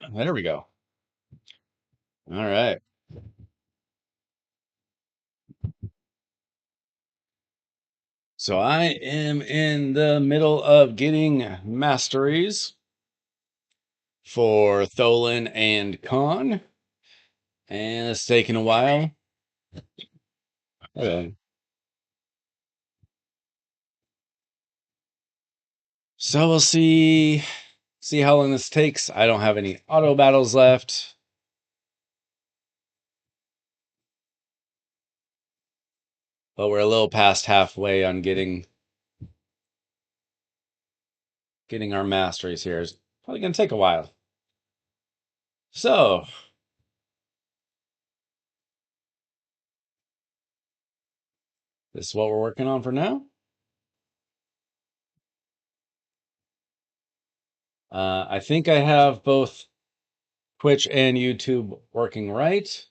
There we go. All right. So I am in the middle of getting masteries for Tholen and Khan, and it's taking a while. Okay. So we'll see how long this takes. I don't have any auto battles left. But we're a little past halfway on getting our masteries here. It's probably gonna take a while. So this is what we're working on for now. I think I have both Twitch and YouTube working right.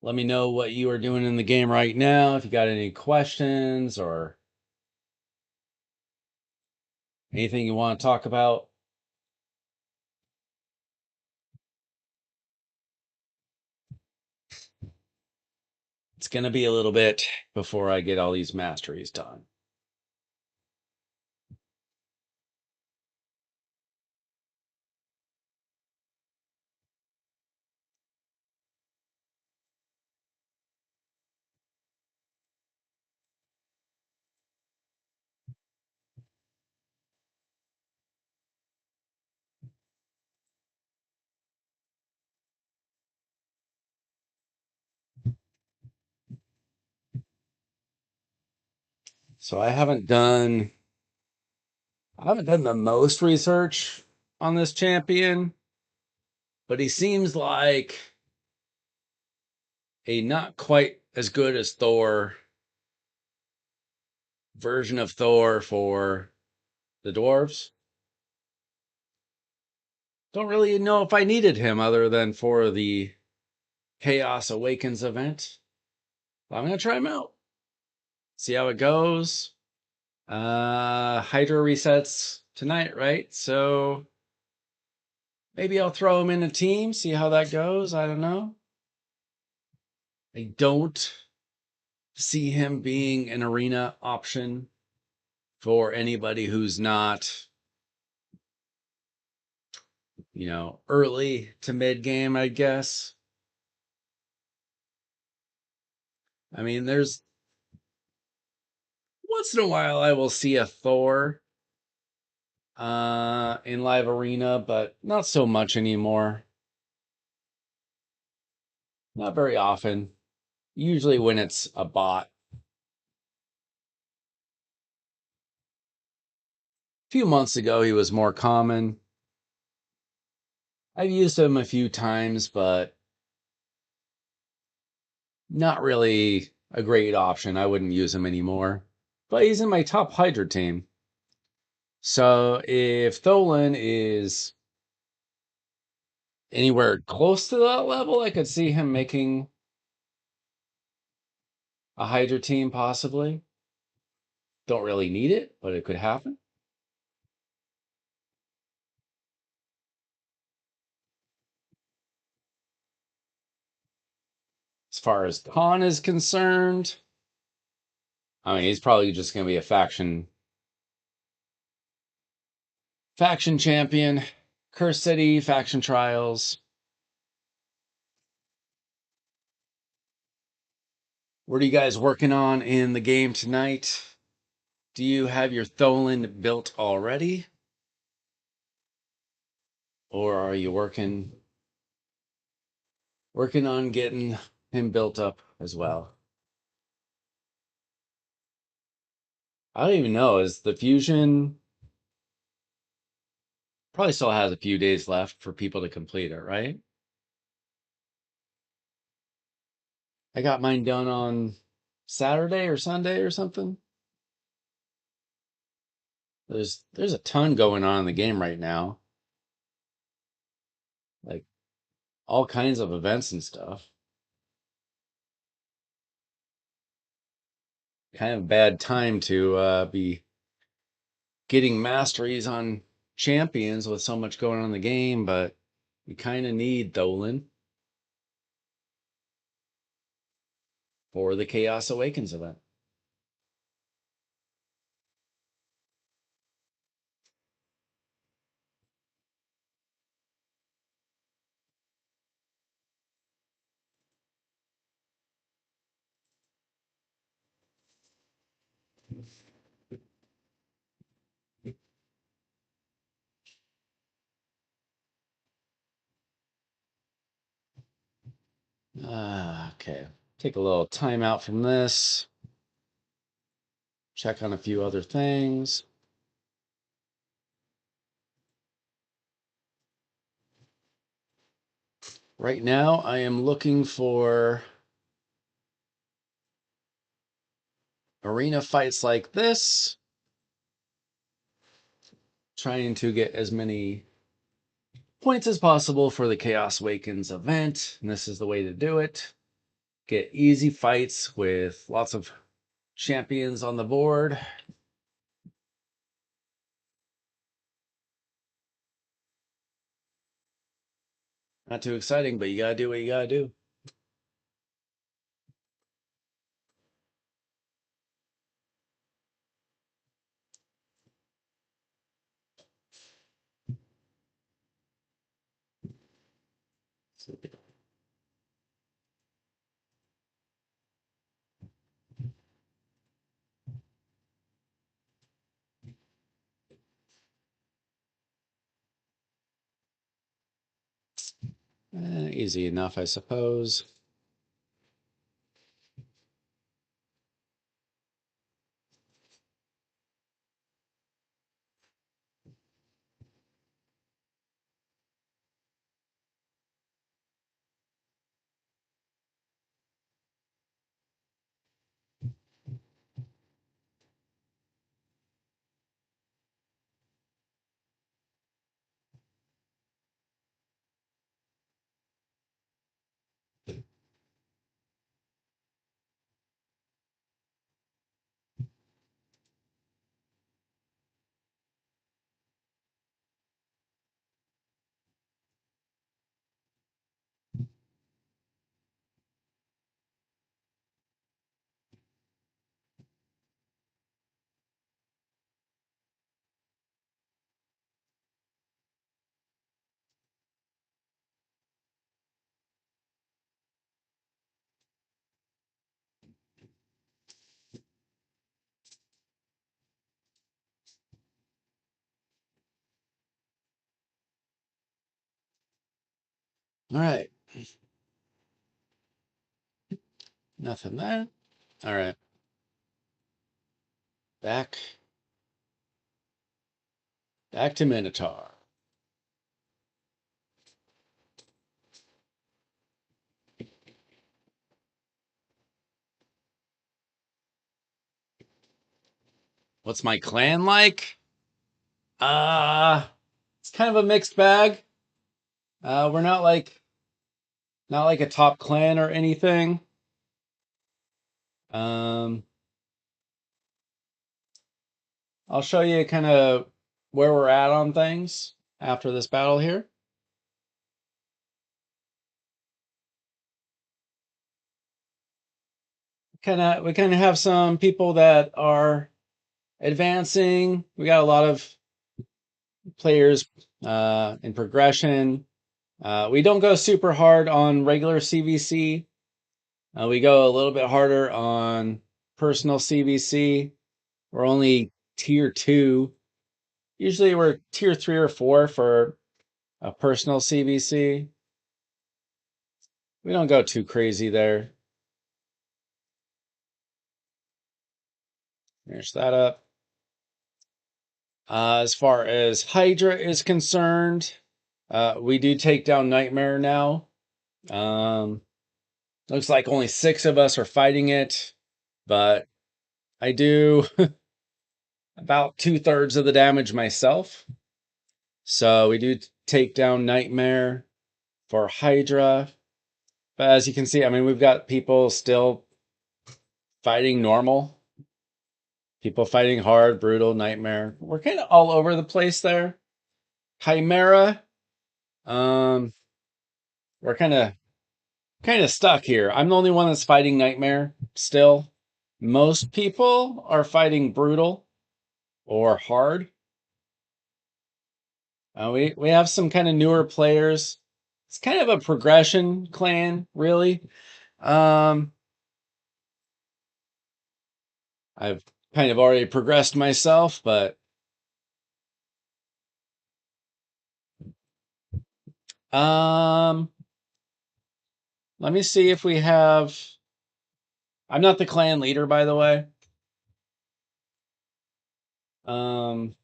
Let me know what you are doing in the game right now. If you got any questions or anything you want to talk about. It's going to be a little bit before I get all these masteries done. So I haven't done the most research on this champion, but he seems like a not quite as good as Thor version of Thor for the dwarves. Don't really know if I needed him other than for the Chaos Awakens event. I'm going to try him out. See how it goes. Hydra resets tonight, right? So maybe I'll throw him in a team, see how that goes. I don't know. I don't see him being an arena option for anybody who's not, early to mid game, I guess. I mean, there's once in a while I will see a Thor in live arena, but not so much anymore. Not very often. Usually when it's a bot. A few months ago, he was more common. I've used him a few times, but not really a great option. I wouldn't use him anymore. But he's in my top Hydra team. So if Tholen is anywhere close to that level, I could see him making a Hydra team possibly. Don't really need it, but it could happen. As far as Khan is concerned, I mean, he's probably just going to be a faction champion. Curse City, faction trials. What are you guys working on in the game tonight? Do you have your Tholen built already? Or are you working on getting him built up as well? I don't even know. Is the fusion probably still has a few days left for people to complete it, right? I got mine done on Saturday or Sunday or something. There's a ton going on in the game right now. Like all kinds of events and stuff. Kind of bad time to be getting masteries on champions with so much going on in the game, but we kind of need Dolan for the Chaos Awakens event. Okay, take a little time out from this. Check on a few other things. Right now, I am looking for arena fights like this. Trying to get as many points as possible for the Chaos Awakens event. And this is the way to do it. Get easy fights with lots of champions on the board. Not too exciting, but you gotta do what you gotta do. Easy enough, I suppose. All right. Nothing there. All right. Back to Minotaur. What's my clan like? It's kind of a mixed bag. We're not like a top clan or anything. Um, I'll show you kind of where we're at on things after this battle here. We kind of have some people that are advancing. We got a lot of players in progression. We don't go super hard on regular CVC. We go a little bit harder on personal CVC. We're only tier 2. Usually we're tier 3 or 4 for a personal CVC. We don't go too crazy there. Finish that up. As far as Hydra is concerned, we do take down Nightmare now. Looks like only 6 of us are fighting it, but I do about 2/3 of the damage myself. So we do take down Nightmare for Hydra. But as you can see, I mean, we've got people still fighting normal. People fighting hard, brutal, Nightmare. We're kind of all over the place there. Chimera. We're kind of stuck here. I'm the only one that's fighting Nightmare still. Most people are fighting Brutal or Hard. We have some kind of newer players. It's kind of a progression clan, really. I've kind of already progressed myself, but let me see if we have. I'm not the clan leader, by the way. Um,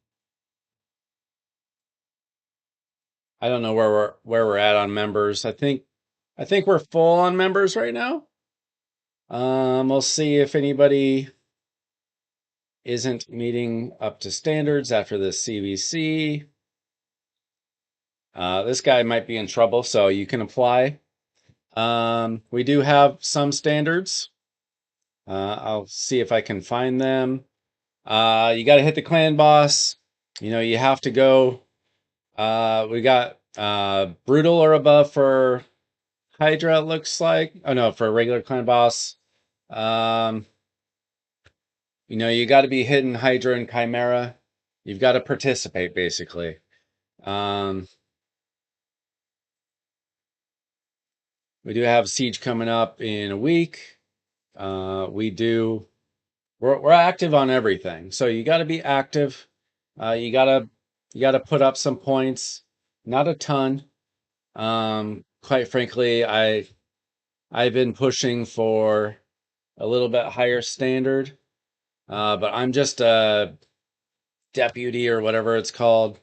I don't know where we're at on members. I think we're full on members right now. We'll see if anybody isn't meeting up to standards after this CVC. This guy might be in trouble, so you can apply. We do have some standards. I'll see if I can find them. You got to hit the clan boss. You have to go. We got brutal or above for Hydra, it looks like. Oh no, for a regular clan boss. You got to be hitting Hydra and Chimera. You've got to participate, basically. We do have Siege coming up in a week. We're active on everything, so you got to be active. You gotta put up some points, not a ton. Quite frankly, I've been pushing for a little bit higher standard, but I'm just a deputy or whatever it's called.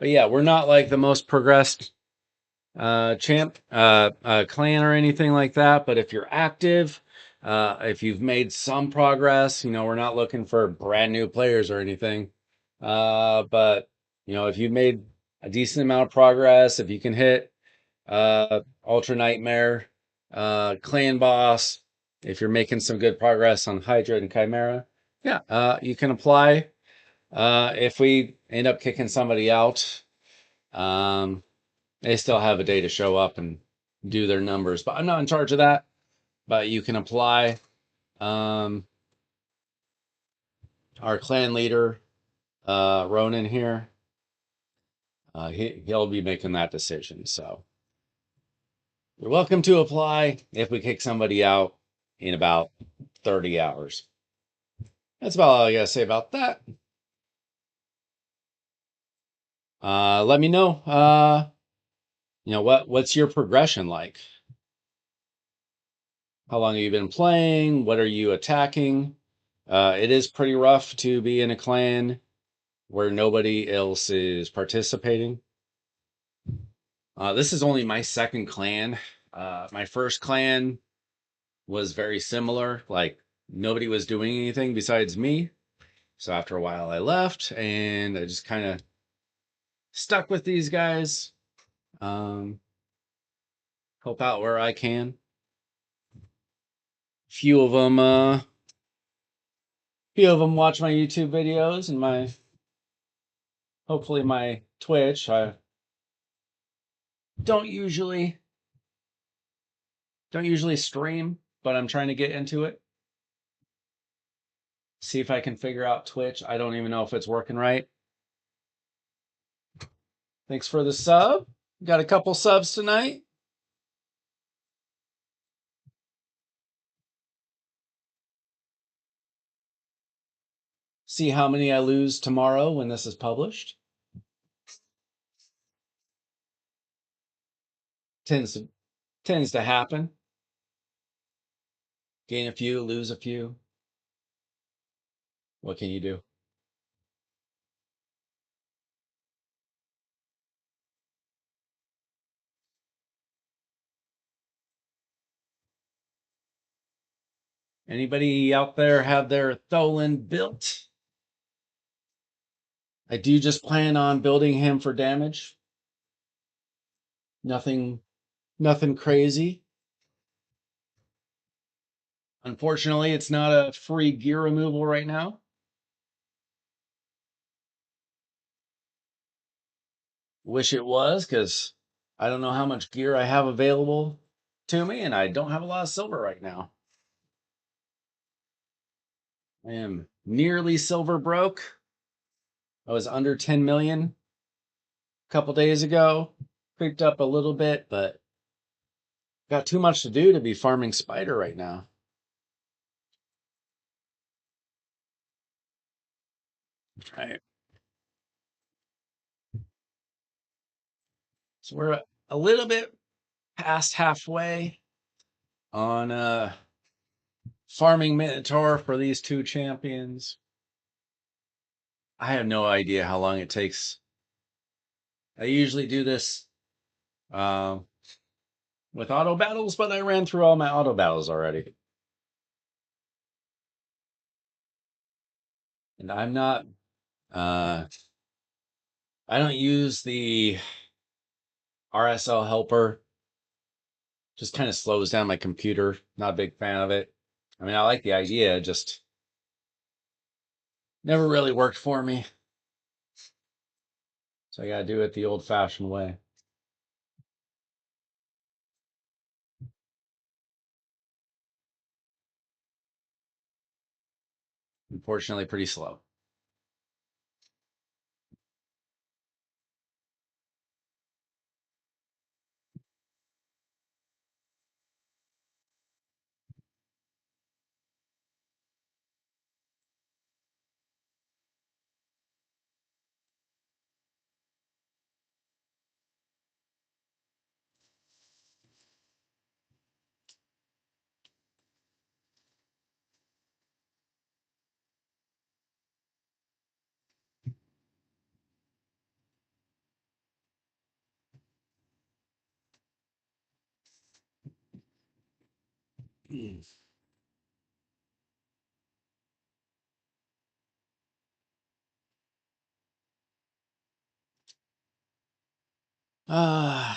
But yeah, we're not like the most progressed clan or anything like that. But if you're active, if you've made some progress, we're not looking for brand new players or anything. But if you've made a decent amount of progress, if you can hit Ultra Nightmare, Clan Boss, if you're making some good progress on Hydra and Chimera, yeah, you can apply. If we end up kicking somebody out, they still have a day to show up and do their numbers, but I'm not in charge of that. But you can apply. Our clan leader, Ronan here, he'll be making that decision. So you're welcome to apply if we kick somebody out in about 30 hours. That's about all I gotta say about that. Let me know. What's your progression like? How long have you been playing? What are you attacking? It is pretty rough to be in a clan where nobody else is participating. This is only my second clan. My first clan was very similar. Like nobody was doing anything besides me. So after a while, I left and I just kind of stuck with these guys. Help out where I can. Few of them watch my YouTube videos and hopefully my Twitch. I don't usually stream, but I'm trying to get into it. See if I can figure out Twitch. I don't even know if it's working right. Thanks for the sub. Got a couple subs tonight. See how many I lose tomorrow when this is published. Tends to happen. Gain a few, lose a few. What can you do? Anybody out there have their Tholen built? I do just plan on building him for damage. Nothing crazy. Unfortunately, it's not a free gear removal right now. Wish it was, because I don't know how much gear I have available to me, and I don't have a lot of silver right now. I am nearly silver broke. I was under 10 million a couple days ago. Creeped up a little bit, but got too much to do to be farming spider right now. Right. So we're a little bit past halfway on farming Minotaur for these two champions. I have no idea how long it takes. I usually do this uh, with auto battles, but I ran through all my auto battles already. And I'm not, uh, I don't use the RSL helper. Just kind of slows down my computer. Not a big fan of it. I mean, I like the idea, just never really worked for me. So I got to do it the old fashioned way. Unfortunately, pretty slow.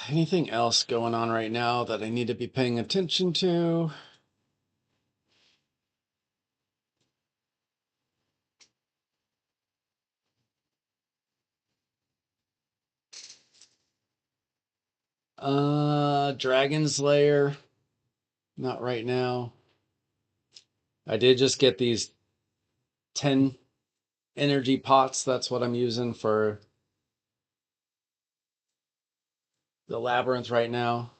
Anything else going on right now that I need to be paying attention to? Dragon's Lair. Not right now. I did just get these 10 energy pots. That's what I'm using for the labyrinth right now.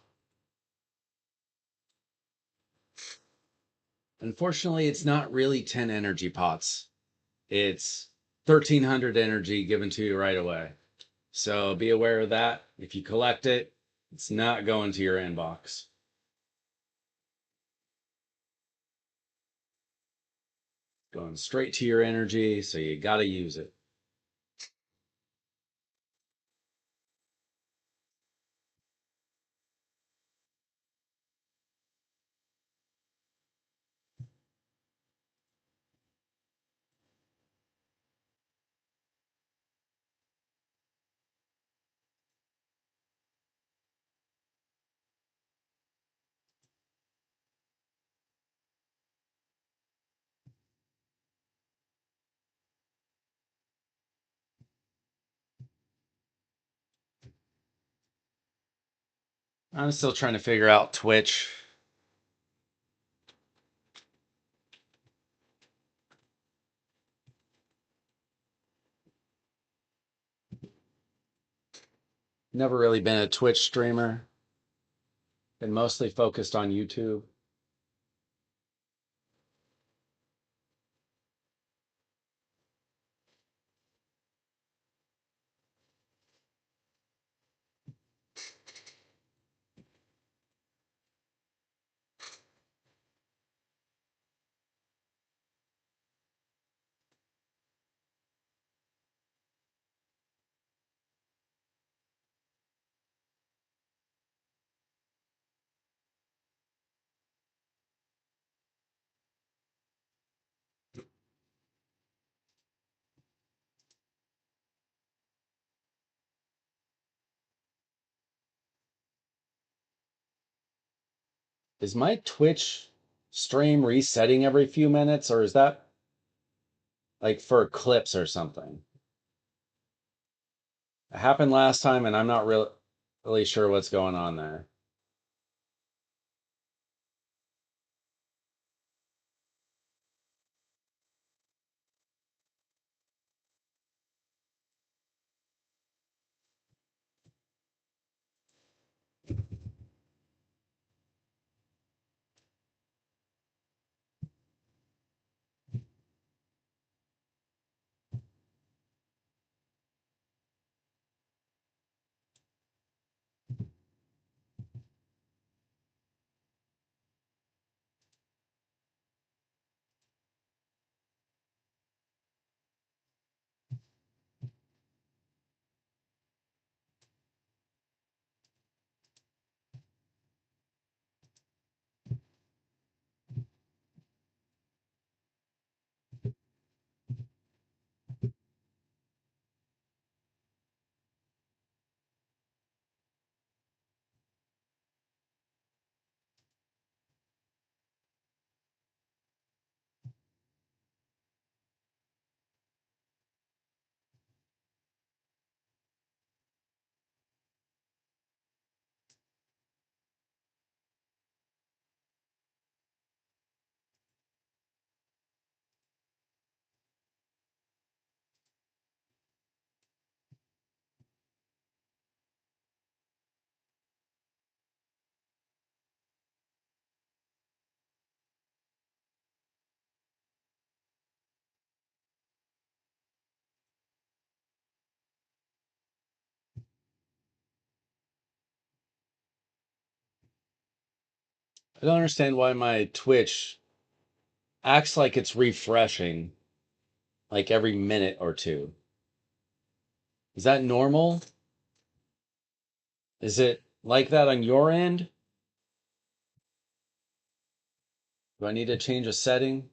Unfortunately, it's not really 10 energy pots. It's 1,300 energy given to you right away. So be aware of that. If you collect it, it's not going to your inbox. Going straight to your energy, so you got to use it. I'm still trying to figure out Twitch. Never really been a Twitch streamer. Been mostly focused on YouTube. Is my Twitch stream resetting every few minutes, or is that like for clips or something? It happened last time, and I'm not really sure what's going on there. I don't understand why my Twitch acts like it's refreshing like every minute or two. Is that normal? Is it like that on your end? Do I need to change a setting?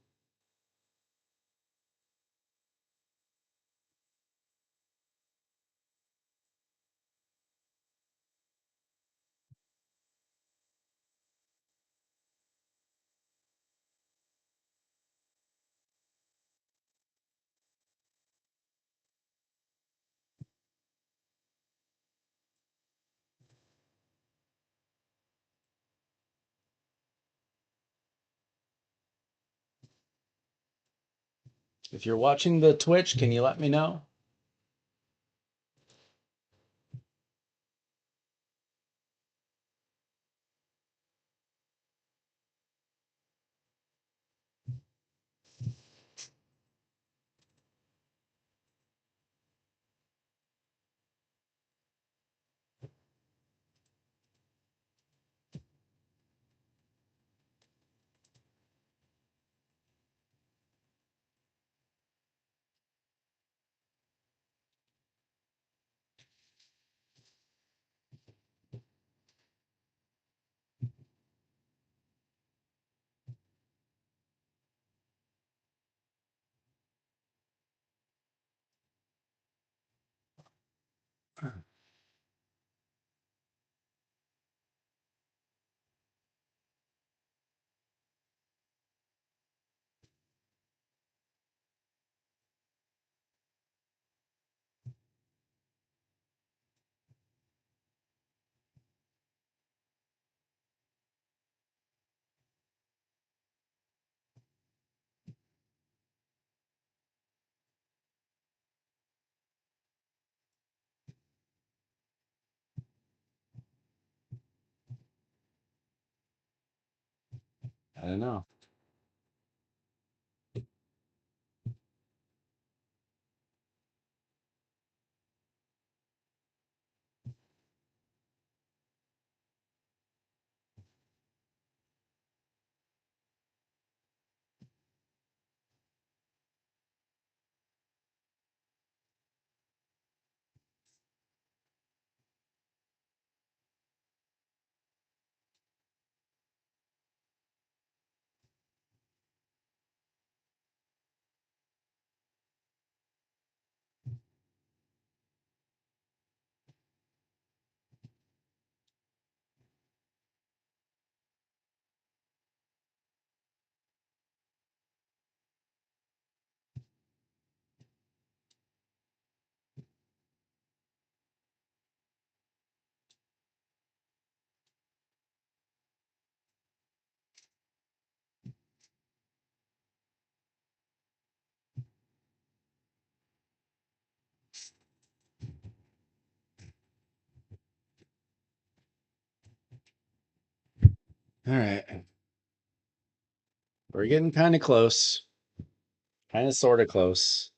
If you're watching the Twitch, can you let me know? I don't know. All right. We're getting kind of close. Kind of sort of close.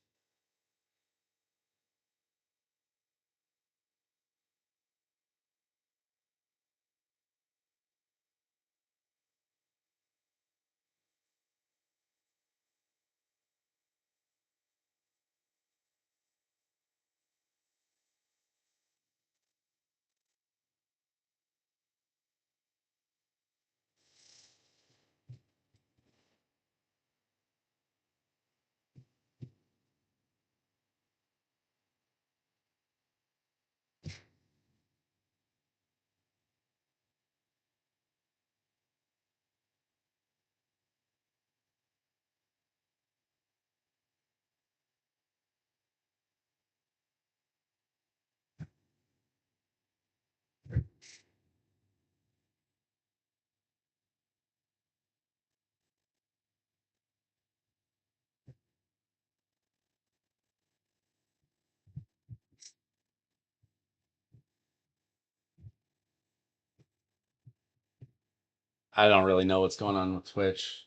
I don't really know what's going on with Twitch.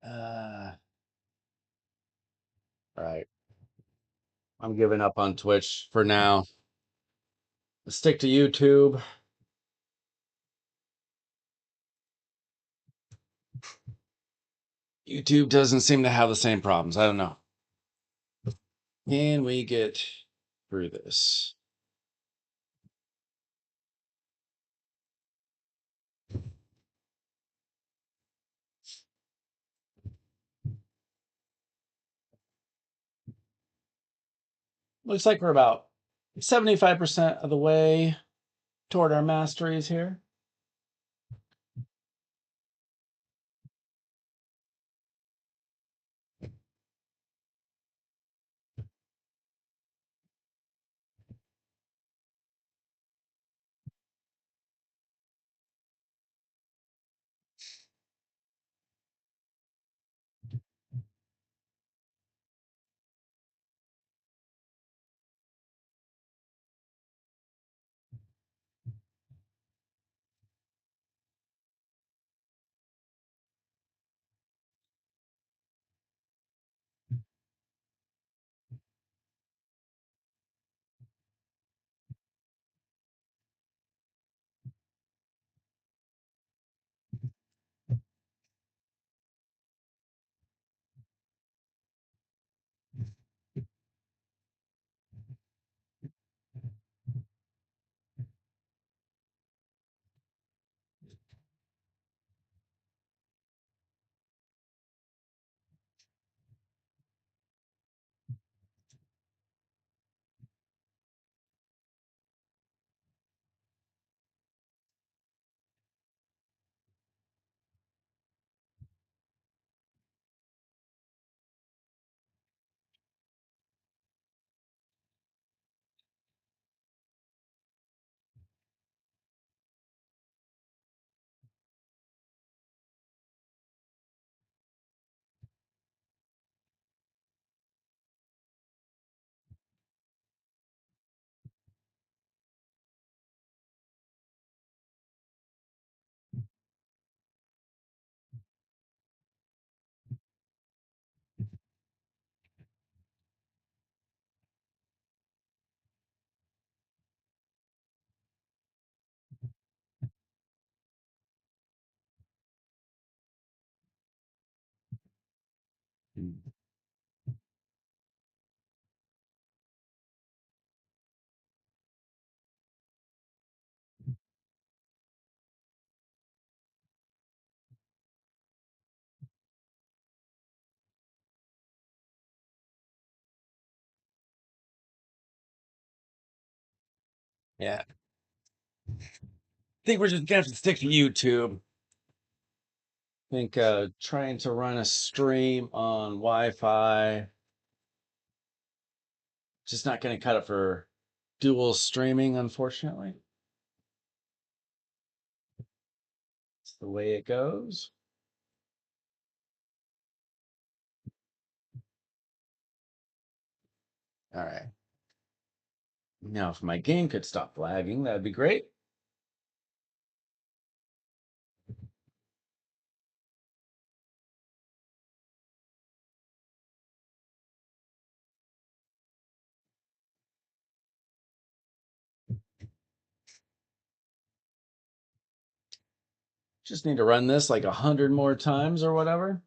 Uh, all right. I'm giving up on Twitch for now. Stick to YouTube. YouTube doesn't seem to have the same problems. I don't know. Can we get through this? Looks like we're about 75% of the way toward our masteries here. Yeah. I think we're just gonna have to stick to YouTube. I think trying to run a stream on Wi-Fi just not gonna cut it for dual streaming, unfortunately. It's the way it goes. All right. Now, if my game could stop lagging, that'd be great. Just need to run this like 100 more times or whatever.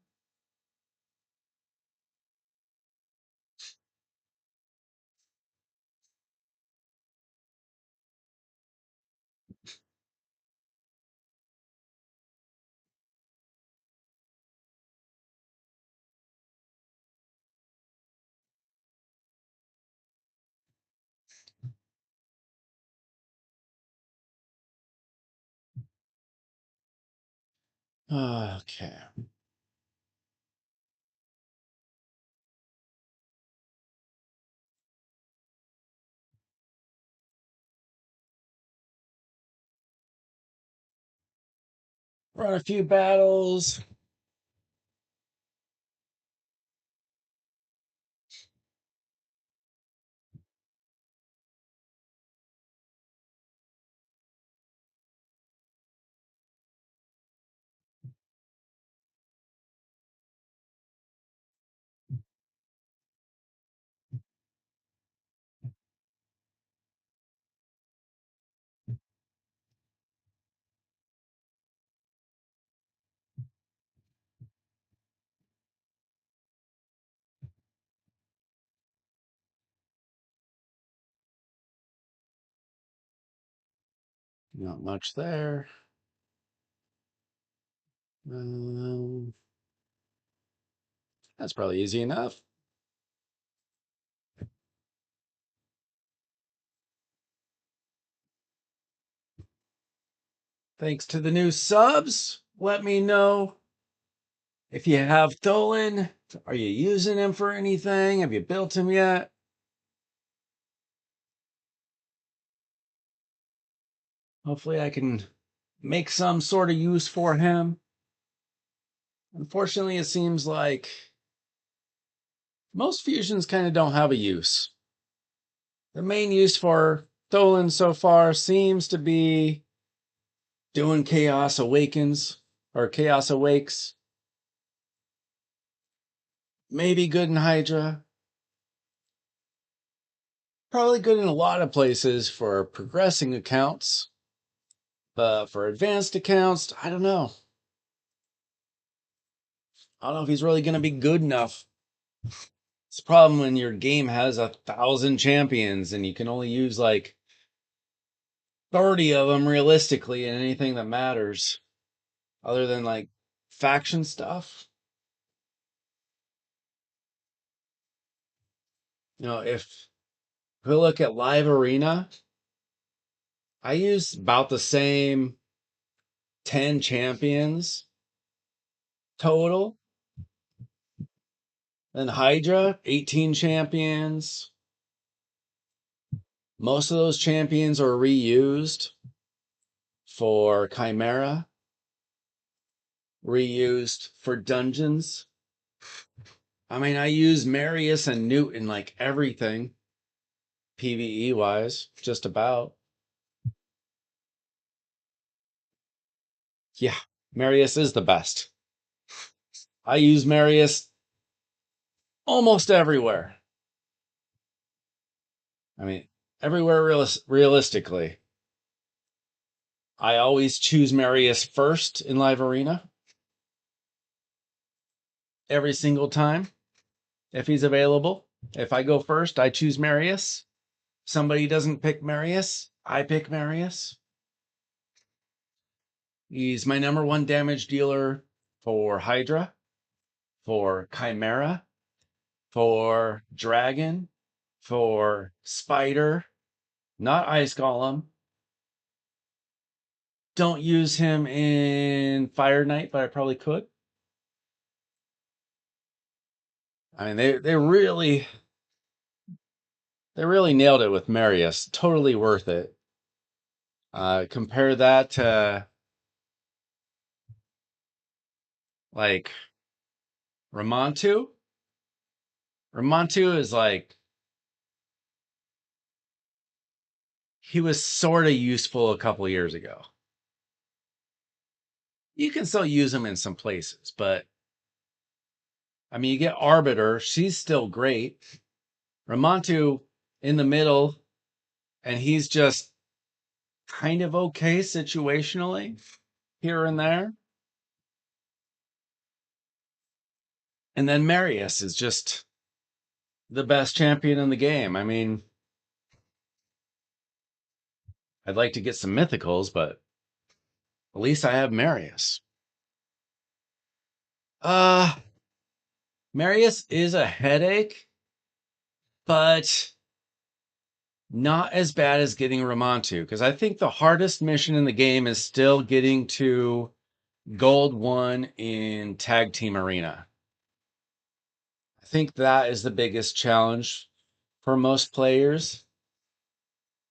Okay. Run a few battles. Not much there. That's probably easy enough. Thanks to the new subs. Let me know if you have Dolan. Are you using him for anything? Have you built him yet? Hopefully I can make some sort of use for him. Unfortunately, it seems like most fusions kind of don't have a use. The main use for Dolan so far seems to be doing Chaos Awakens or Chaos Awakes. Maybe good in Hydra. Probably good in a lot of places for progressing accounts. But for advanced accounts, I don't know. I don't know if he's really going to be good enough. It's a problem when your game has 1,000 champions and you can only use like 30 of them realistically in anything that matters, other than like faction stuff. If we look at Live Arena, I use about the same 10 champions total. Then Hydra, 18 champions. Most of those champions are reused for Chimera, reused for dungeons. I mean, I use Marius and Newt in like everything, PvE wise, just about. Yeah, Marius is the best. I use Marius almost everywhere. I mean, everywhere realistically. I always choose Marius first in Live Arena. Every single time, if he's available. If I go first, I choose Marius. Somebody doesn't pick Marius, I pick Marius. He's my number one damage dealer for Hydra, for Chimera, for Dragon, for Spider, not Ice Golem. Don't use him in Fire Knight, but I probably could. I mean, they really nailed it with Marius. Totally worth it. Compare that to like Ramontu. Ramontu is like, he was sort of useful a couple years ago. You can still use him in some places, but I mean, you get Arbiter, she's still great. Ramontu in the middle, and he's just kind of okay situationally here and there. And then Marius is just the best champion in the game. I mean, I'd like to get some mythicals, but at least I have Marius. Uh, Marius is a headache, but not as bad as getting Ramontu, because I think the hardest mission in the game is still getting to Gold 1 in Tag Team Arena. I think that is the biggest challenge for most players,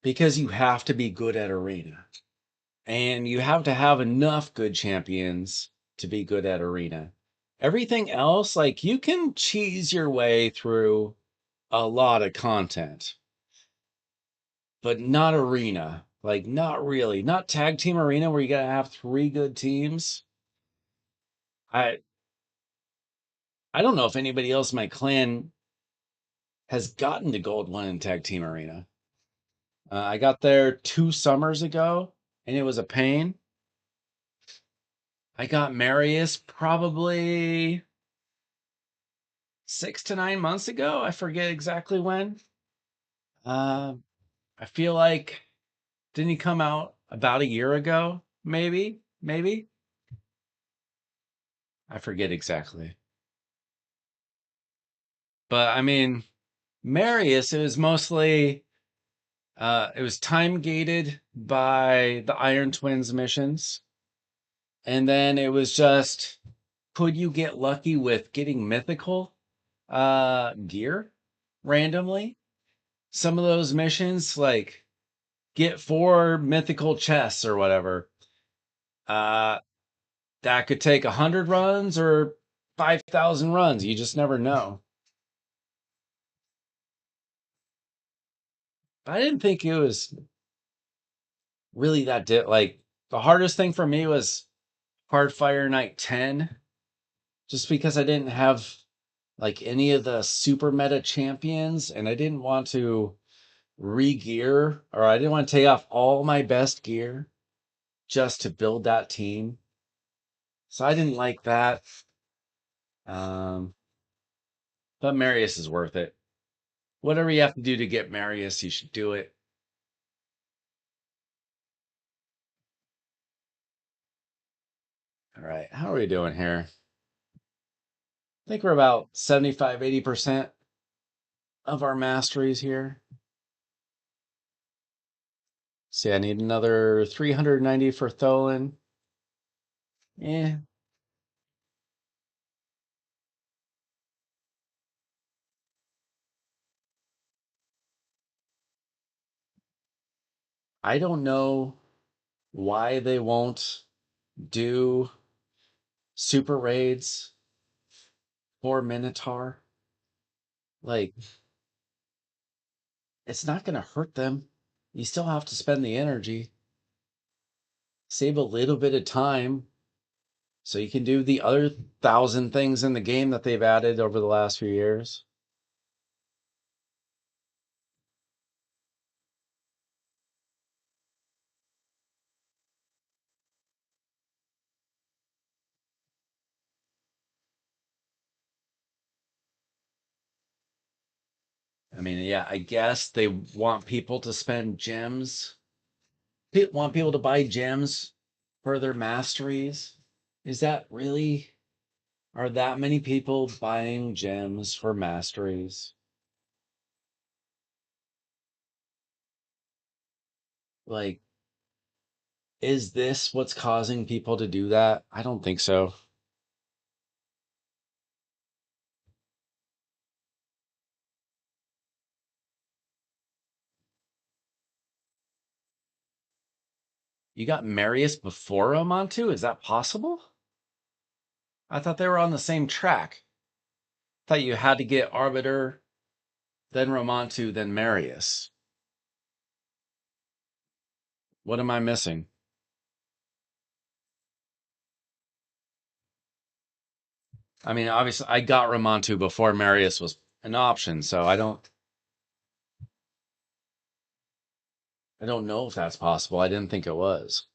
because you have to be good at Arena. And you have to have enough good champions to be good at Arena. Everything else, like, you can cheese your way through a lot of content, but not Arena. Like, not really. Not Tag Team Arena where you gotta have 3 good teams. I I don't know if anybody else in my clan has gotten to Gold 1 in Tag Team Arena. I got there 2 summers ago, and it was a pain. I got Marius probably 6 to 9 months ago. I forget exactly when. I feel like, didn't he come out about a year ago, maybe. I forget exactly. But I mean, Marius, it was mostly it was time gated by the Iron Twins missions. And then it was just, could you get lucky with getting mythical gear randomly? Some of those missions, like get 4 mythical chests or whatever, uh that could take 100 runs or 5,000 runs. You just never know. I didn't think it was really that like the hardest thing for me was Hardfire Night 10, just because I didn't have like any of the super meta champions and I didn't want to re-gear, or I didn't want to take off all my best gear just to build that team. So I didn't like that. Um, but Marius is worth it. Whatever you have to do to get Marius, you should do it. All right, how are we doing here? I think we're about 75, 80% of our masteries here. See, I need another 390 for Tholen. Yeah, I don't know why they won't do super raids for Minotaur. Like, it's not going to hurt them. You still have to spend the energy, save a little bit of time so you can do the other 1,000 things in the game that they've added over the last few years. I mean, yeah, I guess they want people to spend gems, want people to buy gems for their masteries. Is that really, are that many people buying gems for masteries? Like, is this what's causing people to do that? I don't think so. You got Marius before Amantu? Is that possible? I thought they were on the same track. I thought you had to get Arbiter, then Ramantu, then Marius. What am I missing? I mean, obviously, I got Ramantu before Marius was an option, so I don't know if that's possible. I didn't think it was.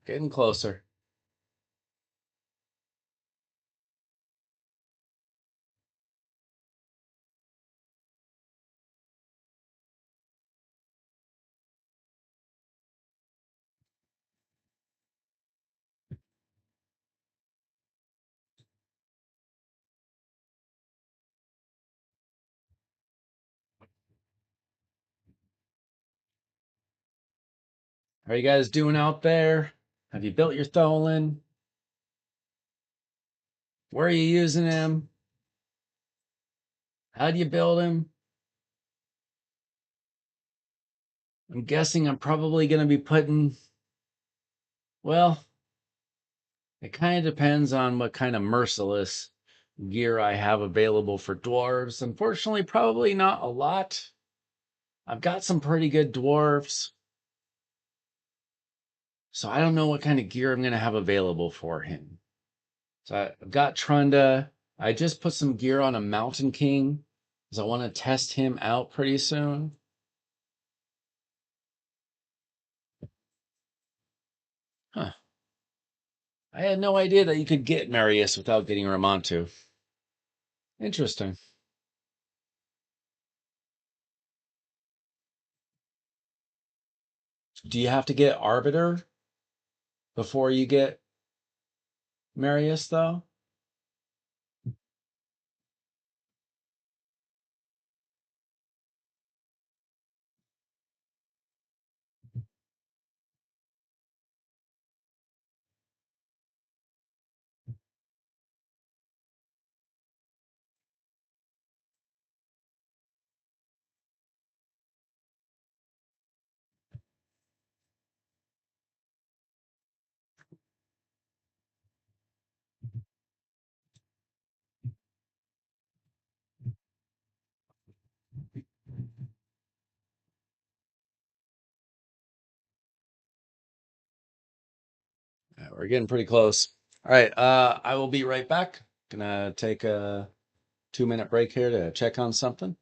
Getting closer. How are you guys doing out there? Have you built your Tholen? Where are you using him? How do you build him? I'm guessing I'm probably going to be putting, well, it kind of depends on what kind of merciless gear I have available for dwarves. Unfortunately, probably not a lot. I've got some pretty good dwarves. So I don't know what kind of gear I'm going to have available for him. So I've got Trunda. I just put some gear on a Mountain King because I want to test him out pretty soon. Huh. I had no idea that you could get Marius without getting Ramontu. Interesting. Do you have to get Arbiter before you get Marius, though? We're getting pretty close. All right, I will be right back. Gonna take a 2 minute break here to check on something.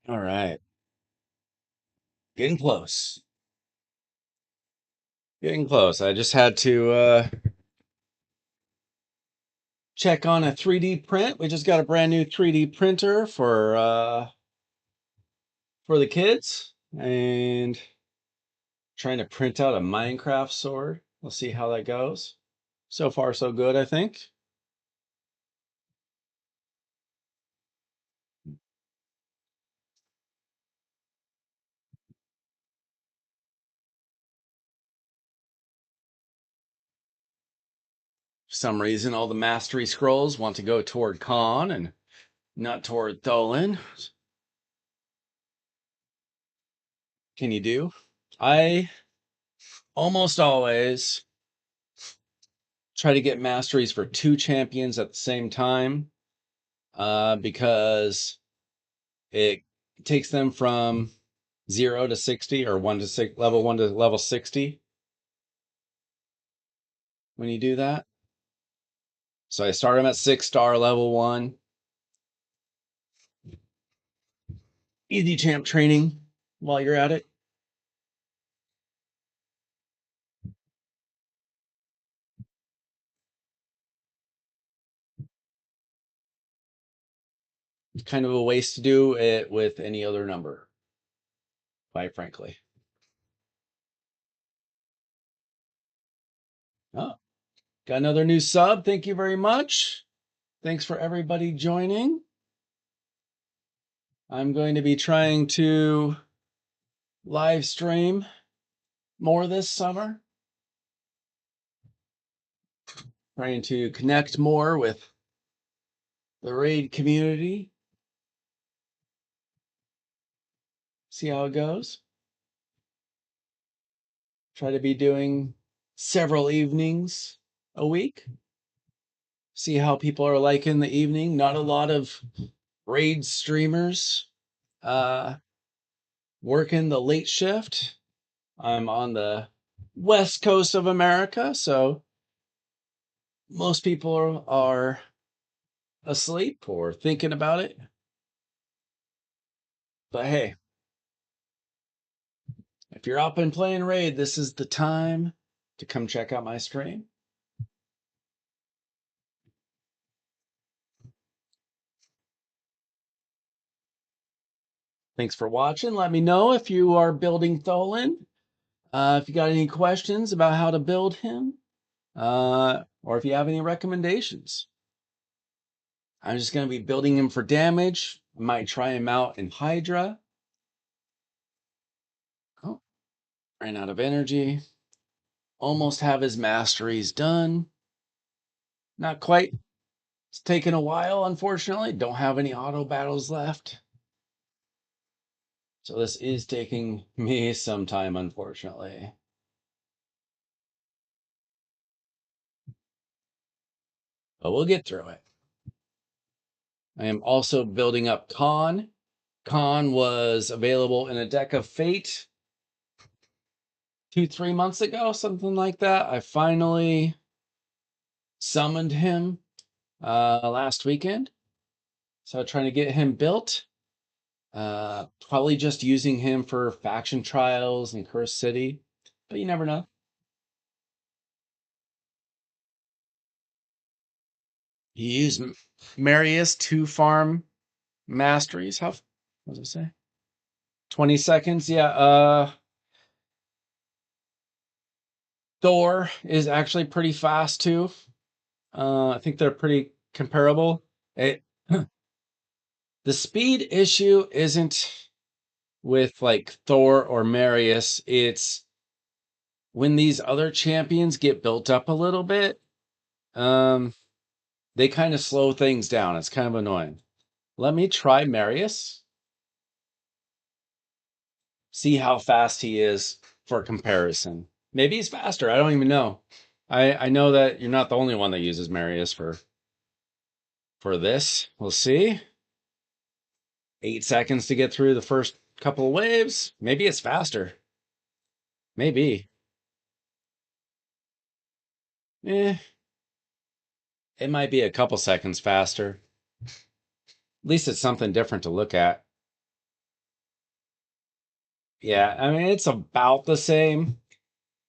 All right, getting close. Getting close. I just had to check on a 3D print. We just got a brand new 3D printer for the kids and trying to print out a Minecraft sword. We'll see how that goes. So far, so good, I think. For some reason, all the mastery scrolls want to go toward Khan and not toward Tholen. can you do? I almost always try to get masteries for 2 champions at the same time, because it takes them from 0 to 60 or 1 to 6, level 1 to level 60 when you do that. So I start them at 6-star level 1. Easy champ training while you're at it. It's kind of a waste to do it with any other number, quite frankly. Oh, got another new sub. Thank you very much. Thanks for everybody joining. I'm going to be trying to live stream more this summer. Trying to connect more with the raid community. See how it goes. Try to be doing several evenings a week. See how people are liking the evening. Not a lot of raid streamers working the late shift. I'm on the west coast of America, so most people are asleep or thinking about it. But hey, if you're up and playing raid, this is the time to come check out my stream. Thanks for watching. Let me know if you are building Tholin. If you got any questions about how to build him, or if you have any recommendations. I'm just going to be building him for damage. I might try him out in Hydra. Oh, ran out of energy. Almost have his masteries done. Not quite. It's taken a while, unfortunately. Don't have any auto battles left. So this is taking me some time, unfortunately. But we'll get through it. I am also building up Khan. Khan was available in a deck of Fate 2-3 months ago, something like that. I finally summoned him last weekend. So trying to get him built. Probably just using him for faction trials in Curse City, but you never know. You use Marius to farm masteries. How, what does it say? 20 seconds. Yeah. Thor is actually pretty fast too. I think they're pretty comparable. It, the speed issue isn't with like Thor or Marius. It's when these other champions get built up a little bit. They kind of slow things down. It's kind of annoying. Let me try Marius. See how fast he is for comparison. Maybe he's faster. I don't even know. I know that you're not the only one that uses Marius for this. We'll see. 8 seconds to get through the first couple of waves. Maybe it's faster. Maybe. Eh, it might be a couple seconds faster. At least it's something different to look at. Yeah, I mean, it's about the same.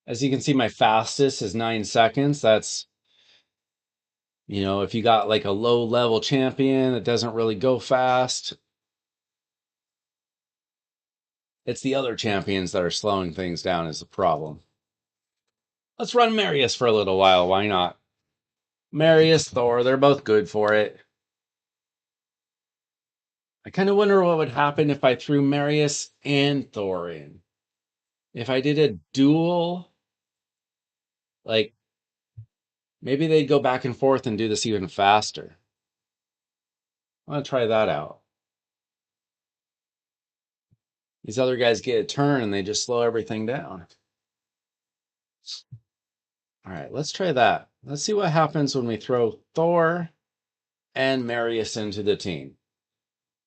As you can see, my fastest is 9 seconds. That's, if you got like a low level champion that doesn't really go fast, it's the other champions that are slowing things down is the problem. Let's run Marius for a little while. Why not? Marius, Thor, they're both good for it. I kind of wonder what would happen if I threw Marius and Thor in. If I did a duel, like maybe they'd go back and forth and do this even faster. I want to try that out. These other guys get a turn and they just slow everything down. All right, let's try that. Let's see what happens when we throw Thor and Marius into the team.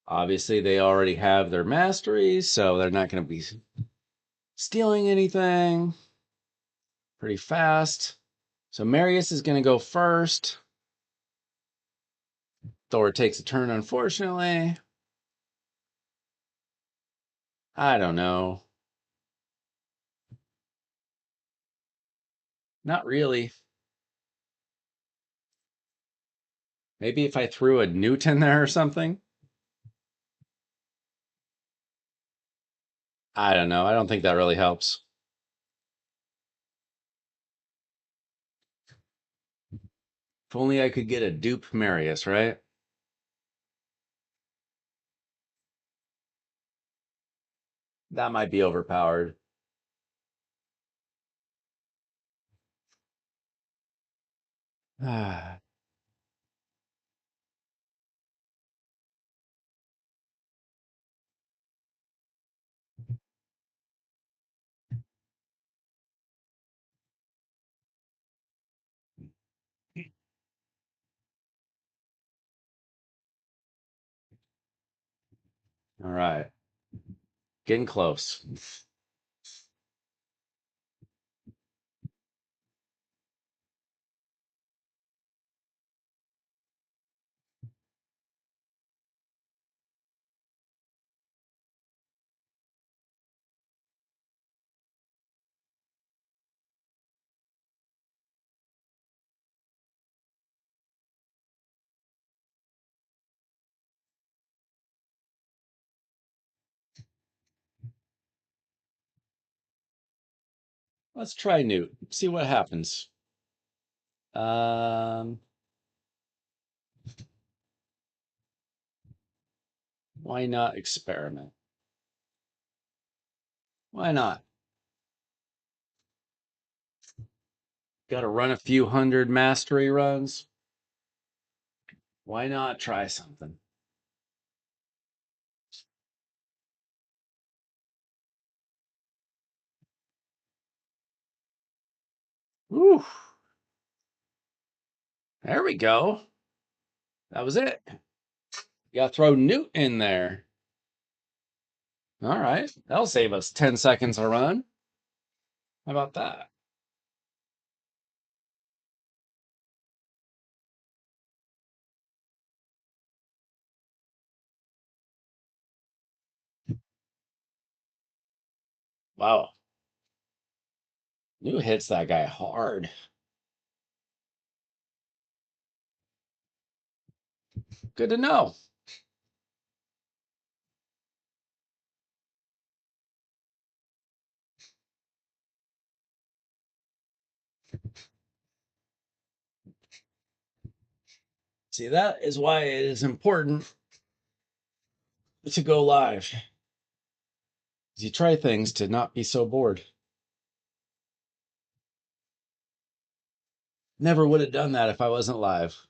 Obviously, they already have their masteries, so they're not going to be stealing anything. Pretty fast. So Marius is going to go first. Thor takes a turn, unfortunately. I don't know. Not really. Maybe if I threw a newt in there or something. I don't know. I don't think that really helps. If only I could get a dupe Marius, right? That might be overpowered. All right. Getting close. Let's try newt. See what happens. Um, why not experiment? Why not? Got to run a few hundred mastery runs. Why not try something? Whew. There we go. That was it. You got to throw newt in there. All right. That'll save us 10 seconds a run. How about that? Wow. Newt hits that guy hard. Good to know. See, that is why it is important to go live. You try things to not be so bored. Never would have done that if I wasn't live.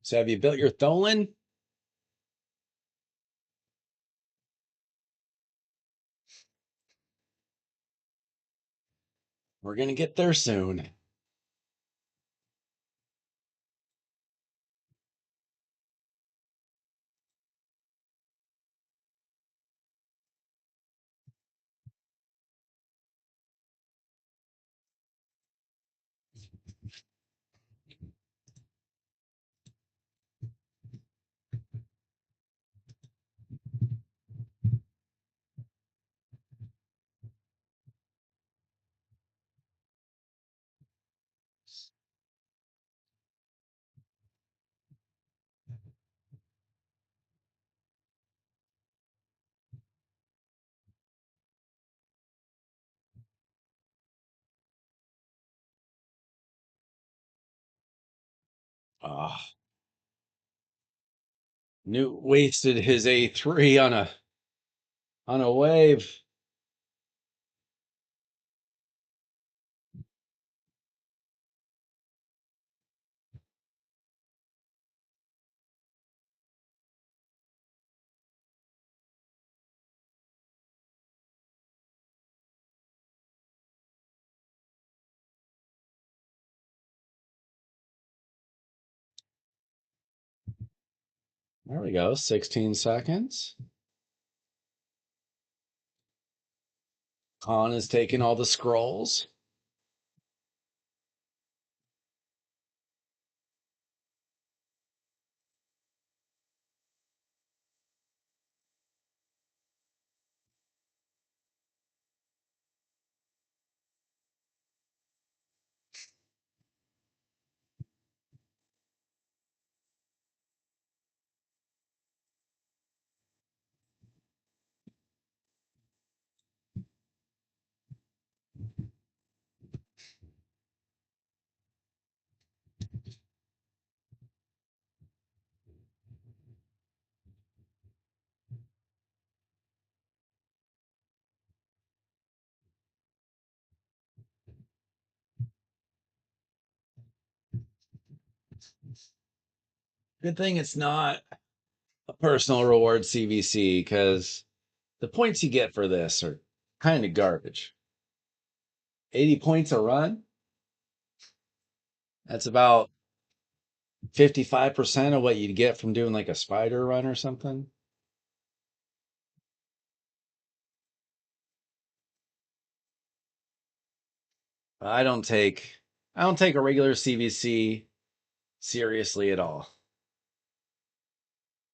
So have you built your Tholen? We're gonna get there soon. Ah, Newt wasted his A3 on a wave. There we go. 16 seconds. Khan is taking all the scrolls. Good thing it's not a personal reward CVC because the points you get for this are kind of garbage. 80 points a run? That's about 55% of what you'd get from doing like a spider run or something. I don't take I don't take a regular CVC seriously at all.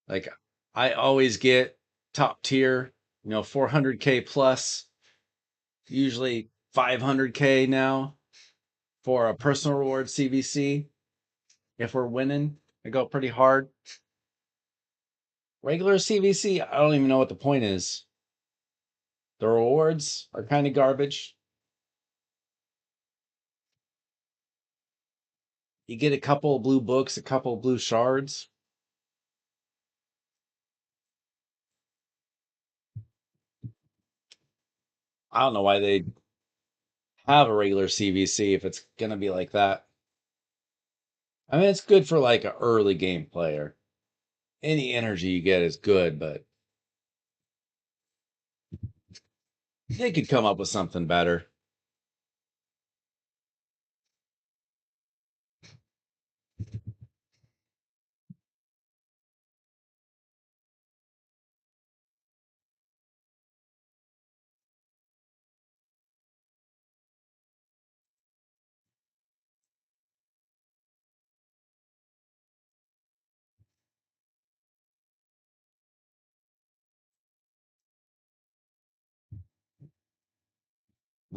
Like I always get top tier, 400k plus, usually 500k now for a personal reward CVC. If we're winning, I go pretty hard. Regular CVC, I don't even know what the point is. The rewards are kind of garbage. You get a couple of blue books, a couple of blue shards. I don't know why they have a regular CVC if it's gonna be like that. I mean, it's good for like an early game player. Any energy you get is good, but they could come up with something better.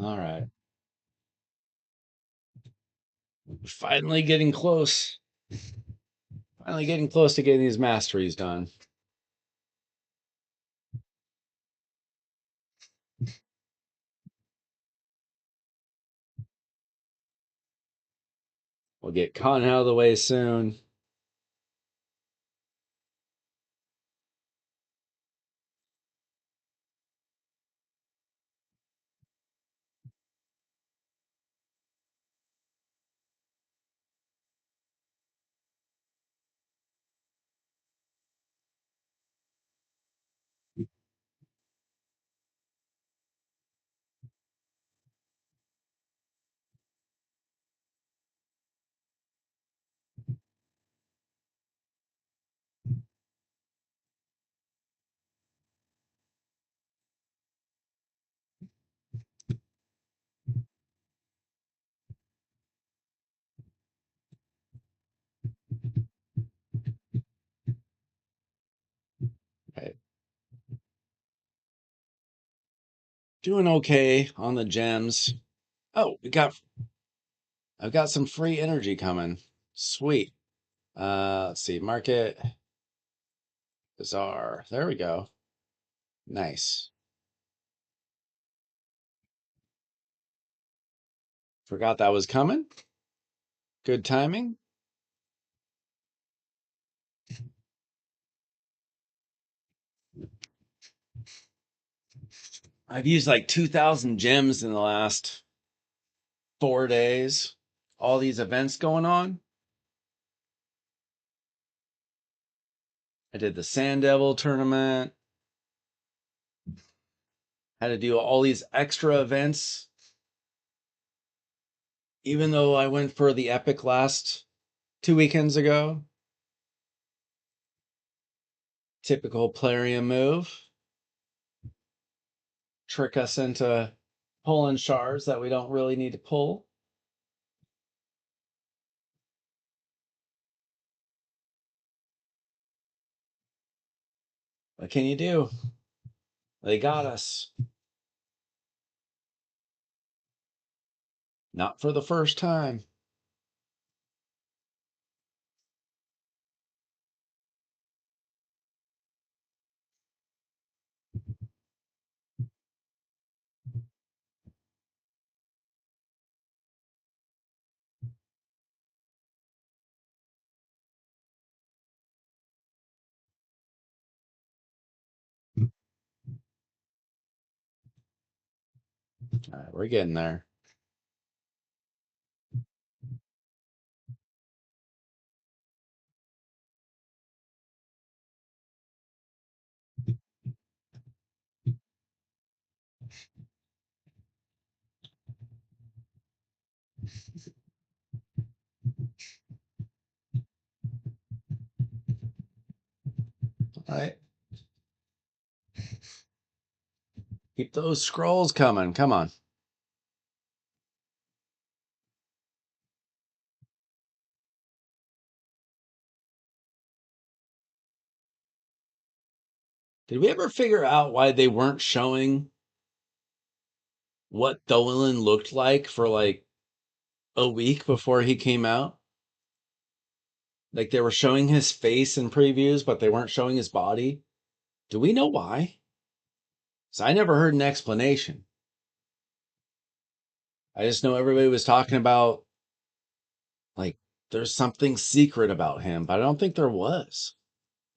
All right. Finally getting close. Finally getting close to getting these masteries done. We'll get Khan out of the way soon. Right. Doing okay on the gems. Oh, I've got some free energy coming. Sweet. Let's see. Market Bazaar. There we go. Nice. Forgot that was coming. Good timing. I've used like 2,000 gems in the last 4 days. All these events going on. I did the Sand Devil tournament. Had to do all these extra events. Even though I went for the Epic last 2 weekends ago. Typical Plarium move. Trick us into pulling shards that we don't really need to pull. What can you do? They got us. Not for the first time. All right, we're getting there. All right. Keep those scrolls coming. Come on. Did we ever figure out why they weren't showing what Dolan looked like for like a week before he came out? Like they were showing his face in previews, but they weren't showing his body. Do we know why? So I never heard an explanation. I just know everybody was talking about like there's something secret about him, but I don't think there was.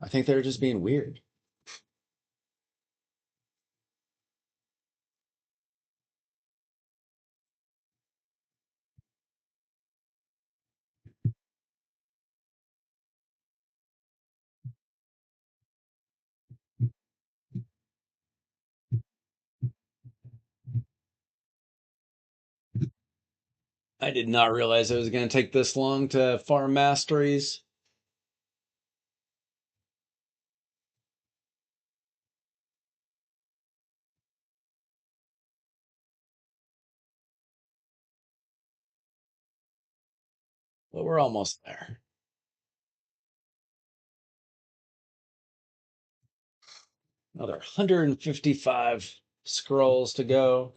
I think they were just being weird. I did not realize it was going to take this long to farm masteries. But we're almost there. Another 155 scrolls to go.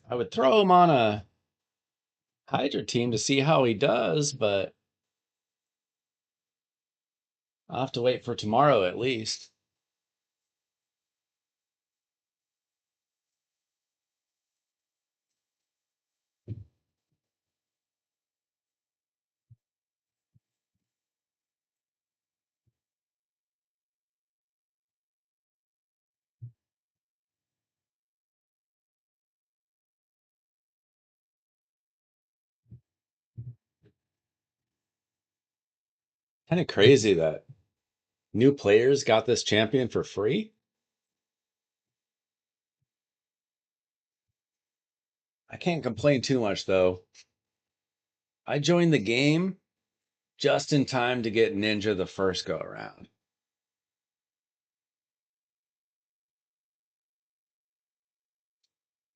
I would throw him on a Hydra team to see how he does, but I'll have to wait for tomorrow at least. Kind of crazy that new players got this champion for free. I can't complain too much though. I joined the game just in time to get Ninja the first go around.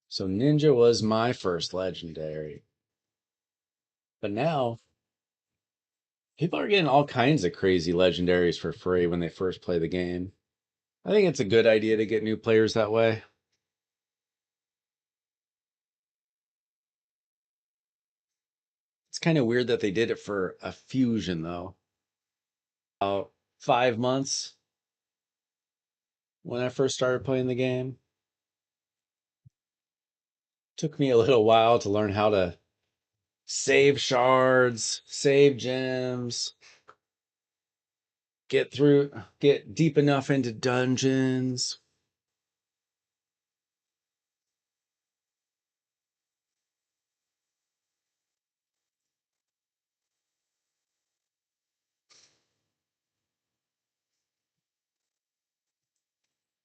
So Ninja was my first legendary. But now people are getting all kinds of crazy legendaries for free when they first play the game. I think it's a good idea to get new players that way. It's kind of weird that they did it for a fusion though. About 5 months when I first started playing the game. Took me a little while to learn how to save shards, save gems, get deep enough into dungeons.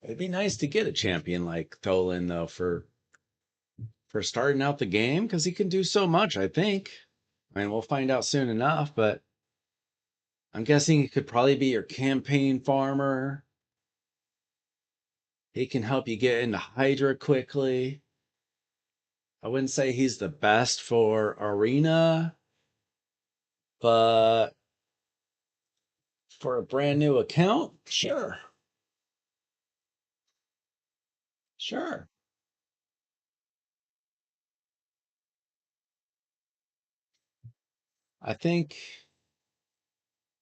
It'd be nice to get a champion like Tholen though for starting out the game because he can do so much, I think. I mean, we'll find out soon enough, but I'm guessing he could probably be your campaign farmer. He can help you get into Hydra quickly. I wouldn't say he's the best for arena, but for a brand new account, sure. Sure. I think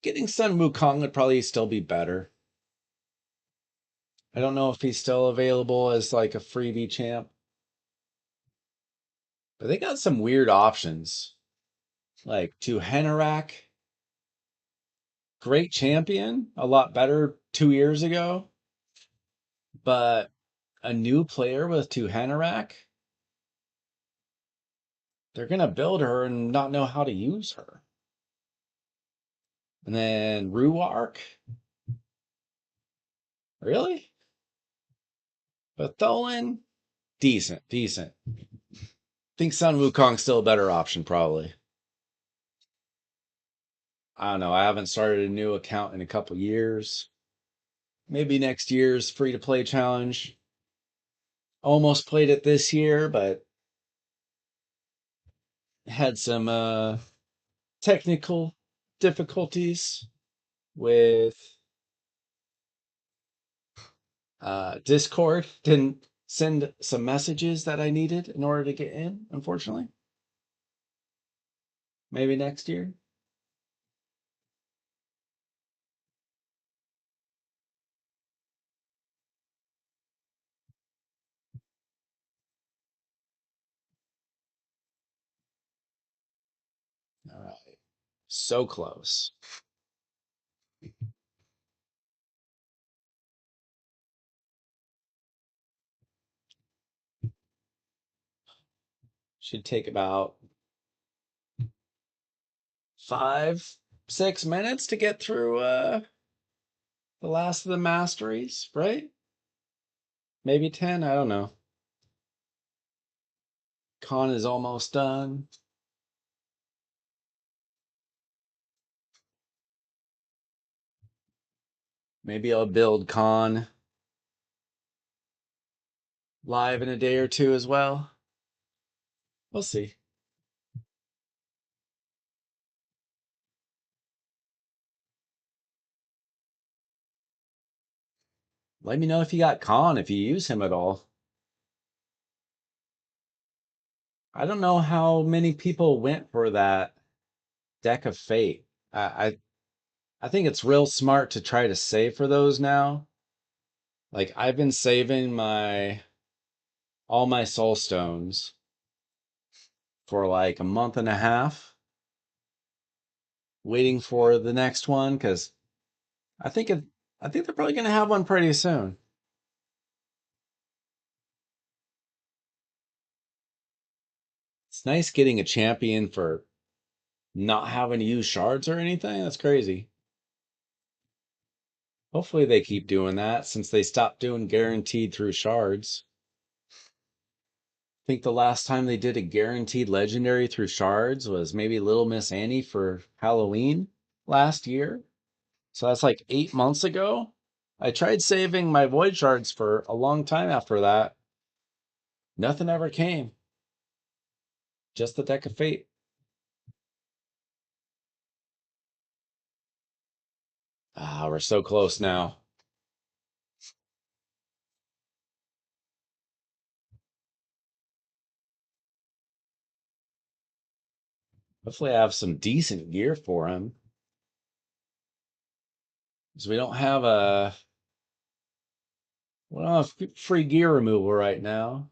getting Sun Wukong would probably still be better. I don't know if he's still available as like a freebie champ, but they got some weird options. Like to Hanorak, great champion, a lot better 2 years ago, but a new player with to Hanorak, they're gonna build her and not know how to use her. And then Ruark, really? But Tholen, decent, decent. Think Sun Wukong's still a better option, probably. I don't know. I haven't started a new account in a couple years. Maybe next year's free to play challenge. Almost played it this year, but had some technical difficulties with Discord. Didn't send some messages that I needed in order to get in, unfortunately. Maybe next year. All right. So close. Should take about 5, 6 minutes to get through the last of the masteries, right? Maybe 10. I don't know. Con is almost done. Maybe I'll build Con live in a day or two as well. We'll see. Let me know if you got Con, if you use him at all. I don't know how many people went for that deck of fate. I think it's real smart to try to save for those now. Like I've been saving my all my soul stones for like a month and a half, waiting for the next one because I think it, I think they're probably gonna have one pretty soon. It's nice getting a champion for not having to use shards or anything. That's crazy. Hopefully they keep doing that since they stopped doing guaranteed through shards. I think the last time they did a guaranteed legendary through shards was maybe Little Miss Annie for Halloween last year. So that's like 8 months ago. I tried saving my void shards for a long time after that. Nothing ever came. Just the deck of fate. Ah, we're so close now. Hopefully I have some decent gear for him. Because we don't have free gear removal right now.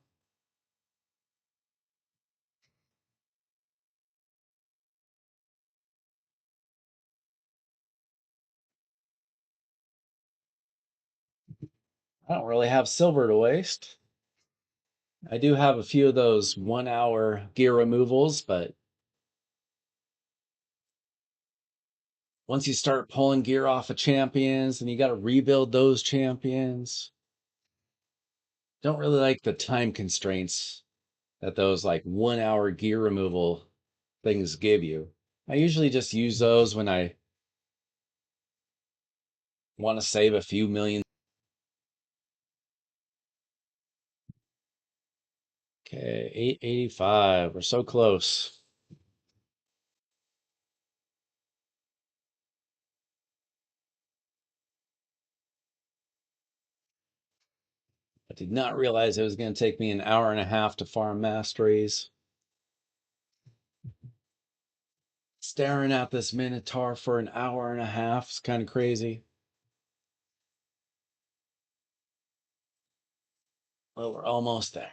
I don't really have silver to waste. I do have a few of those 1 hour gear removals, but once you start pulling gear off of champions and you got to rebuild those champions, don't really like the time constraints that those like 1 hour gear removal things give you. I usually just use those when I want to save a few million. Okay, 885. We're so close. I did not realize it was going to take me an hour and a half to farm masteries. Staring at this Minotaur for an hour and a half is kind of crazy. Well, we're almost there.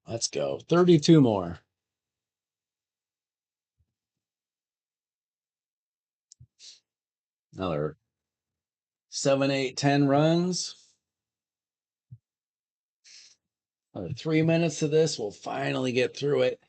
Let's go. 32 more. Another 7, 8, 10 runs. Another 3 minutes of this. We'll finally get through it.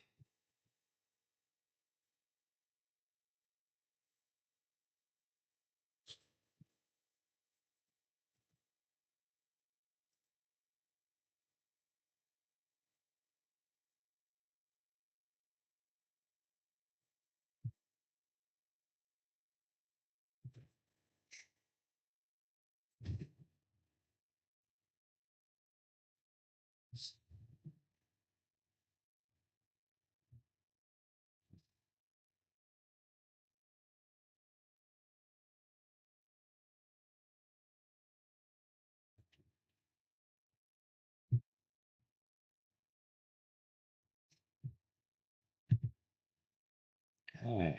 Okay.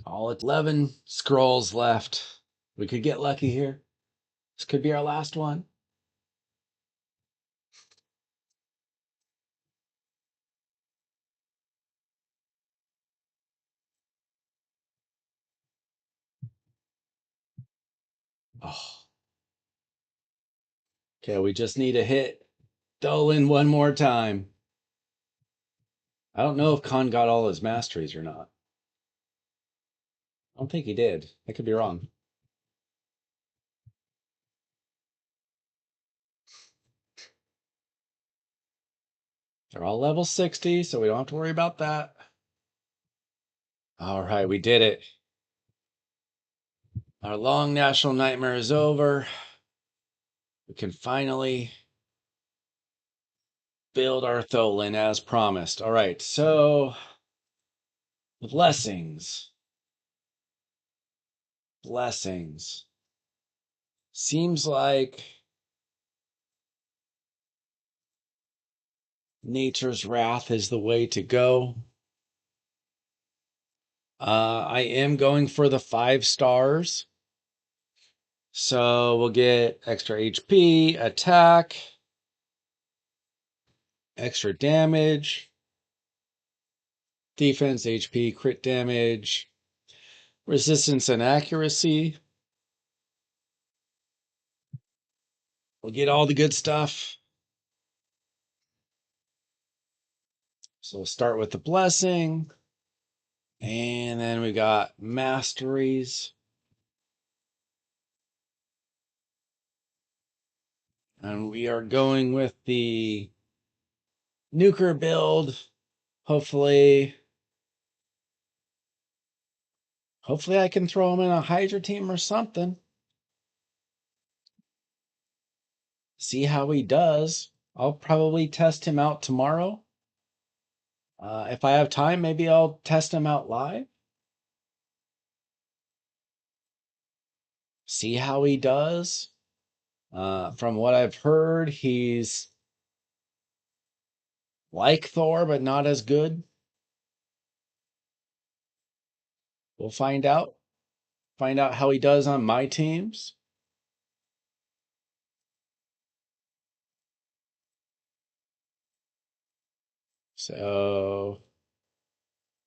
All 11 scrolls left. We could get lucky here. This could be our last one. Oh. Okay, we just need to hit Dolan one more time. I don't know if Khan got all his masteries or not. I don't think he did. I could be wrong. They're all level 60, so we don't have to worry about that. All right, we did it. Our long national nightmare is over. We can finally build our Tholin as promised. All right, so blessings. Blessings. Seems like Nature's Wrath is the way to go. I am going for the 5 stars. So we'll get extra HP, attack, extra damage, defense, HP, crit damage, resistance, and accuracy. We'll get all the good stuff. So we'll start with the blessing. And then we got masteries. And we are going with the nuker build. Hopefully Hopefully I can throw him in a Hydra team or something. See how he does. I'll probably test him out tomorrow. If I have time, maybe I'll test him out live. See how he does. From what I've heard, he's like Thor, but not as good. We'll find out. Find out how he does on my teams. So,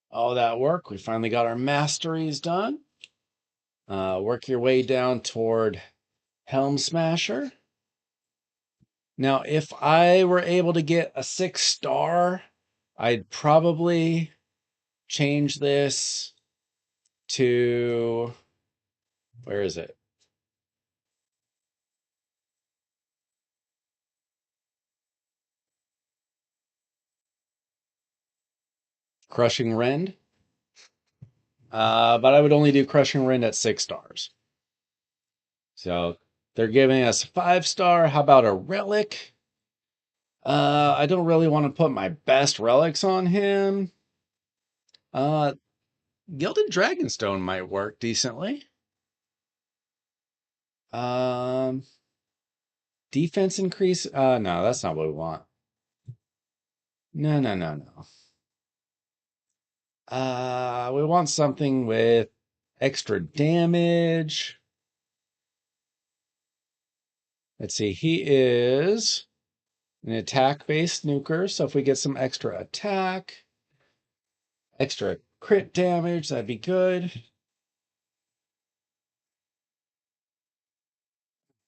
all that work, we finally got our masteries done. Work your way down toward Helm Smasher. Now, if I were able to get a 6-star, I'd probably change this to, where is it? Crushing Rend. But I would only do Crushing Rend at 6 stars. So they're giving us 5-star. How about a relic? I don't really want to put my best relics on him. Gilded Dragonstone might work decently. Defense increase. No, that's not what we want. No, no, no, no. We want something with extra damage. Let's see. He is an attack-based nuker, so if we get some extra attack, extra crit damage, that'd be good.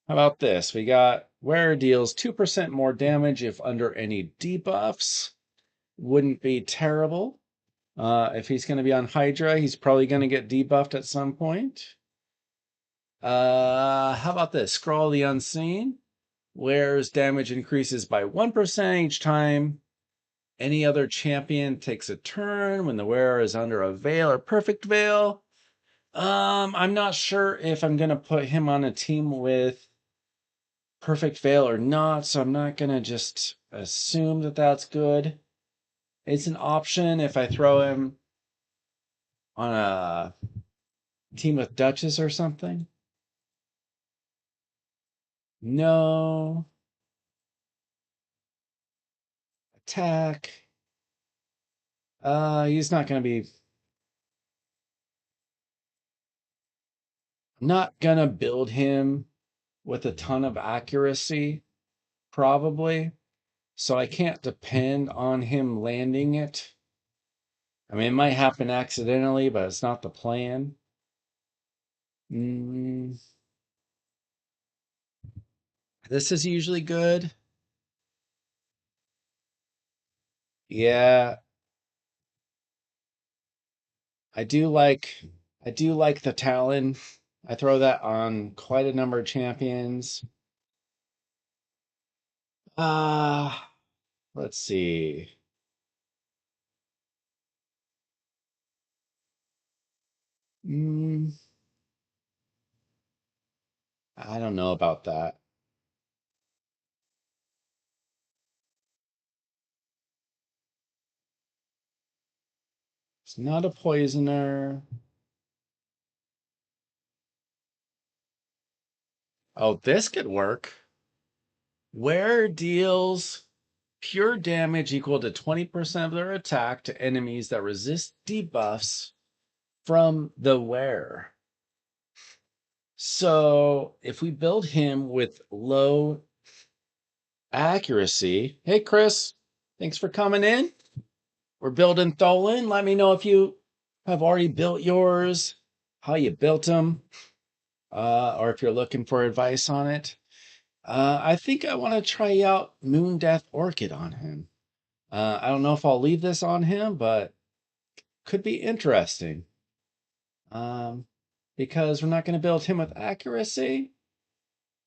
How about this? We got Wearer deals 2% more damage if under any debuffs. Wouldn't be terrible. If he's going to be on Hydra, he's probably going to get debuffed at some point. How about this? Scroll the Unseen. Wearer's damage increases by 1% each time any other champion takes a turn when the wearer is under a veil or perfect veil. I'm not sure if I'm going to put him on a team with perfect veil or not, so I'm not going to just assume that that's good. It's an option if I throw him on a team with Duchess or something. No. Attack. He's not going to be... I'm not going to build him with a ton of accuracy, probably. So I can't depend on him landing it. I mean, it might happen accidentally, but it's not the plan. This is usually good. Yeah, I do like the Talon. I throw that on quite a number of champions. Let's see. I don't know about that. It's not a poisoner. Oh, this could work. Where deals pure damage equal to 20% of their attack to enemies that resist debuffs from the wearer. So if we build him with low accuracy, hey Chris, thanks for coming in. We're building Tholen. Let me know if you have already built yours, how you built them, or if you're looking for advice on it. I think I want to try out Moon Death Orchid on him. I don't know if I'll leave this on him, but could be interesting. Because we're not going to build him with accuracy.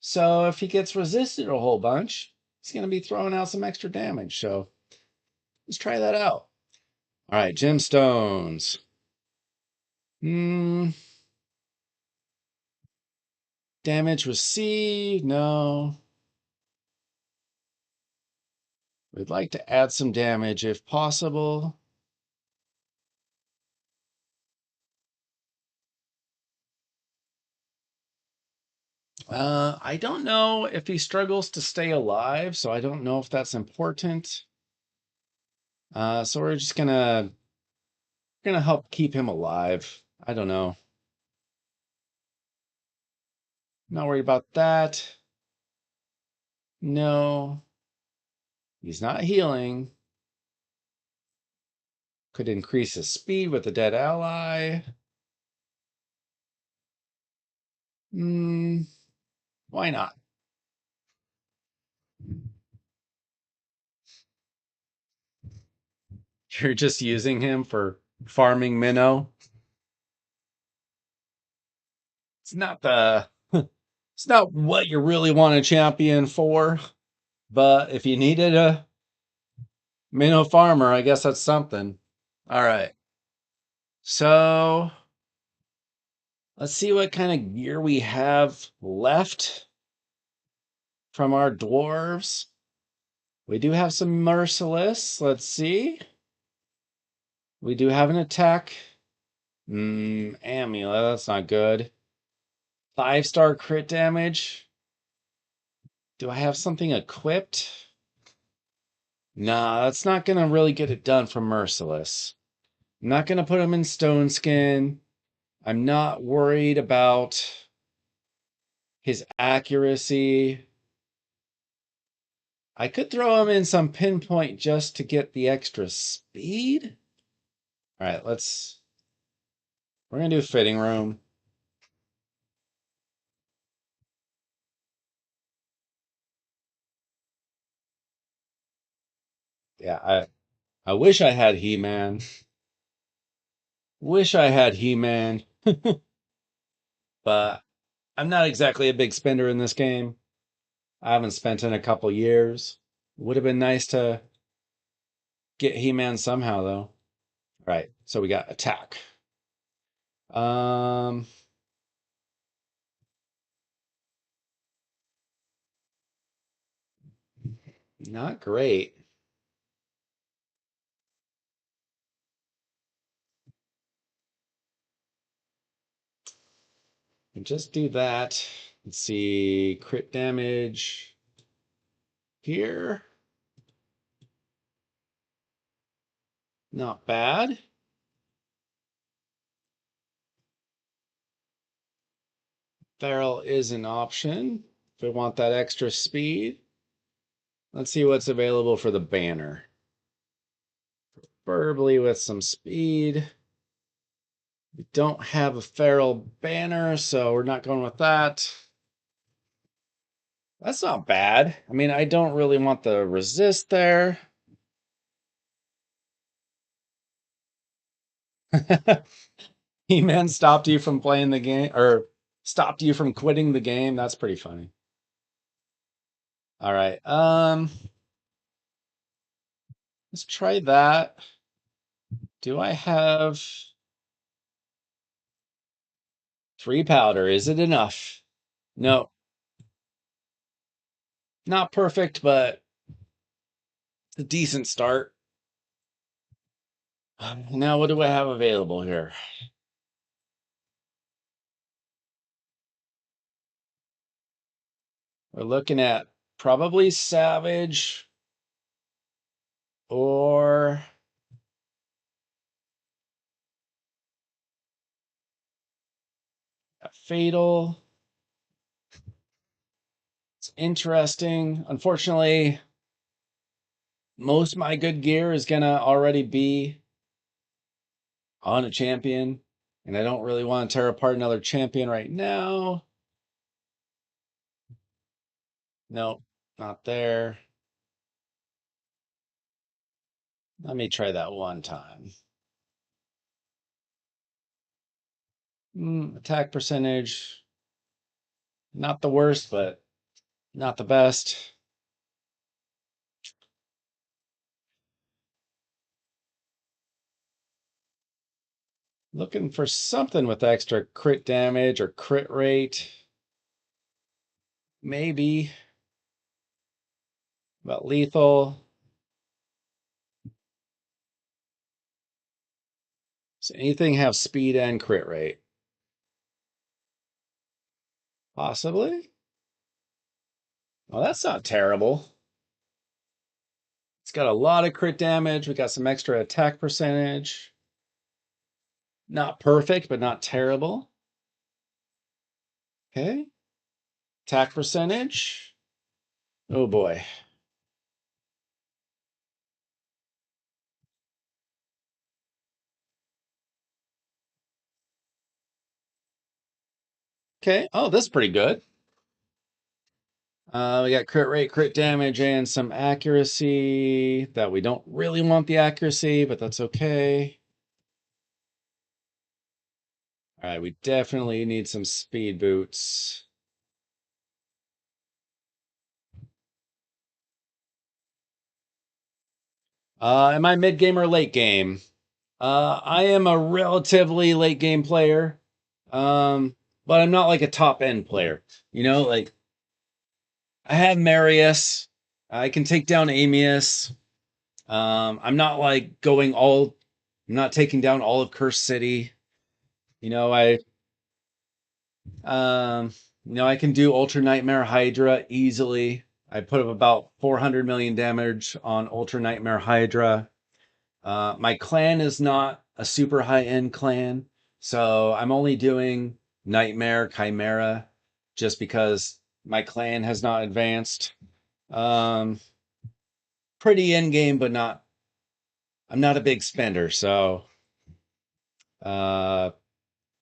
So if he gets resisted a whole bunch, he's going to be throwing out some extra damage. So let's try that out. All right, gemstones. Damage received? No. We'd like to add some damage if possible. I don't know if he struggles to stay alive, so I don't know if that's important. So we're just gonna help keep him alive. I don't know. Not worried about that. No, he's not healing. Could increase his speed with a dead ally. Why not? You're just using him for farming minnow. It's not the it's not what you really want a champion for, but if you needed a minnow farmer, I guess that's something. All right. So let's see what kind of gear we have left from our dwarves. We do have some merciless. Let's see. We do have an attack. Amulet, that's not good. 5-star crit damage. Do I have something equipped? Nah, that's not gonna really get it done for Merciless. I'm not gonna put him in Stone Skin. I'm not worried about his accuracy. I could throw him in some pinpoint just to get the extra speed. All right, we're gonna do fitting room. Yeah, I wish I had He-Man. Wish I had He-Man, but I'm not exactly a big spender in this game. I haven't spent in a couple years. Would have been nice to get He-Man somehow though. Right. So we got attack. Um Not great. Just do that. Let's see. Crit damage here. Not bad. Barrel is an option if we want that extra speed. Let's see what's available for the banner. Preferably with some speed. We don't have a feral banner, so we're not going with that. That's not bad. I mean, I don't really want the resist there. He-Man stopped you from playing the game or stopped you from quitting the game. That's pretty funny. All right. Let's try that. Do I have 3 powder? Is it enough? No. Not perfect, but a decent start. Now, what do I have available here? We're looking at probably Savage or a Fatal. It's interesting. Unfortunately, most of my good gear is gonna already be on a champion, and I don't really want to tear apart another champion right now. Nope, not there. Let me try that one time. Attack percentage, not the worst, but not the best. Looking for something with extra crit damage or crit rate. Maybe. But lethal. So anything have speed and crit rate? Possibly. Well, that's not terrible. It's got a lot of crit damage. We got some extra attack percentage. Not perfect, but not terrible. Okay. Attack percentage. Oh boy. Okay. Oh, this is pretty good. We got crit rate, crit damage, and some accuracy that we don't really want the accuracy, but that's okay. All right, we definitely need some speed boots. Am I mid game or late game? I am a relatively late game player, but I'm not like a top end player. Like I have Marius, I can take down Amius. I'm not like going all. I'm not taking down all of Curse City. You know, I um, I can do Ultra Nightmare Hydra easily. I put up about 400 million damage on Ultra Nightmare Hydra. My clan is not a super high end clan, so I'm only doing Nightmare Chimera just because my clan has not advanced. Um, Pretty end game, but not. I'm not a big spender, so uh,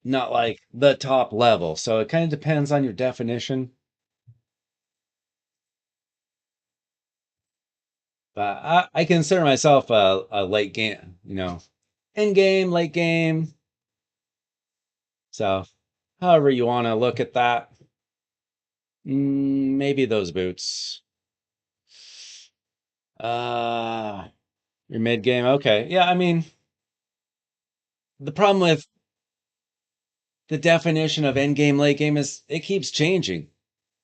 not like the top level. So it kind of depends on your definition. But I consider myself a late game, end game, late game. So, however you want to look at that. Maybe those boots. Uh, your mid game. Okay. Yeah, I mean, the problem with the definition of end game, late game is it keeps changing.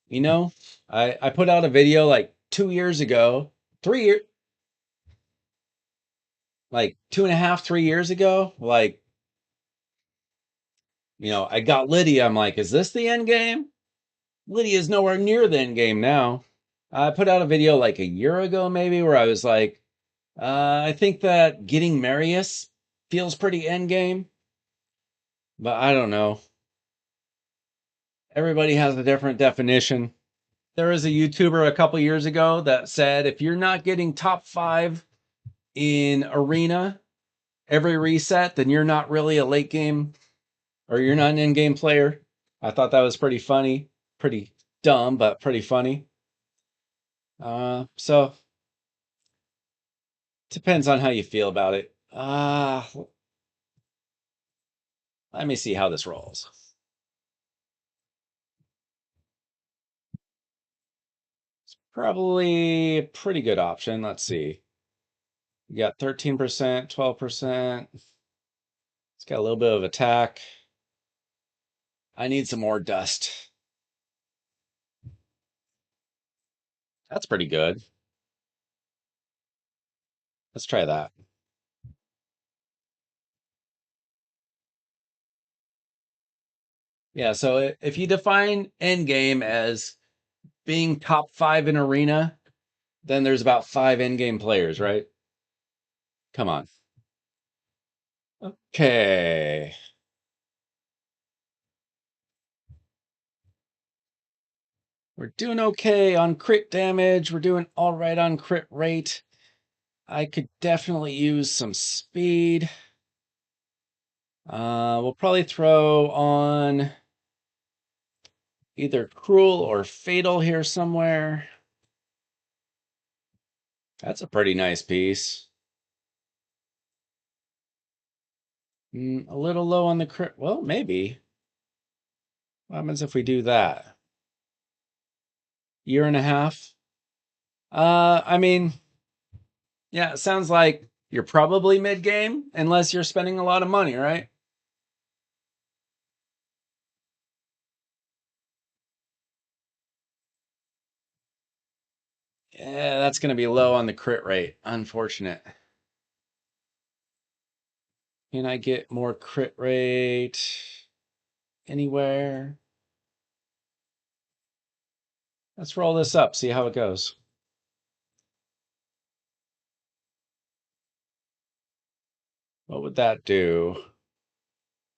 You know, I put out a video like 2 years ago, 3 years, like 2.5, 3 years ago. Like, I got Lydia. I'm like, is this the end game? Lydia's nowhere near the end game now. I put out a video like a year ago, maybe, where I was like, I think that getting Marius feels pretty end game, but I don't know. Everybody has a different definition. There was a YouTuber a couple years ago that said if you're not getting top 5 in arena every reset, then you're not really a late game or you're not an end game player. I thought that was pretty funny, pretty dumb, but pretty funny. So depends on how you feel about it. Let me see how this rolls. It's probably a pretty good option. Let's see. You got 13%, 12%. It's got a little bit of attack. I need some more dust. That's pretty good. Let's try that. Yeah, so if you define endgame as being top 5 in arena, then there's about 5 endgame players, right? Come on. Okay. We're doing okay on crit damage. We're doing all right on crit rate. I could definitely use some speed. We'll probably throw on either cruel or fatal here somewhere. That's a pretty nice piece. A little low on the crit. Well, maybe. What happens if we do that? Year and a half. I mean, yeah, it sounds like you're probably mid game unless you're spending a lot of money, right? Yeah, that's going to be low on the crit rate. Unfortunate. Can I get more crit rate anywhere? Let's roll this up, see how it goes. What would that do?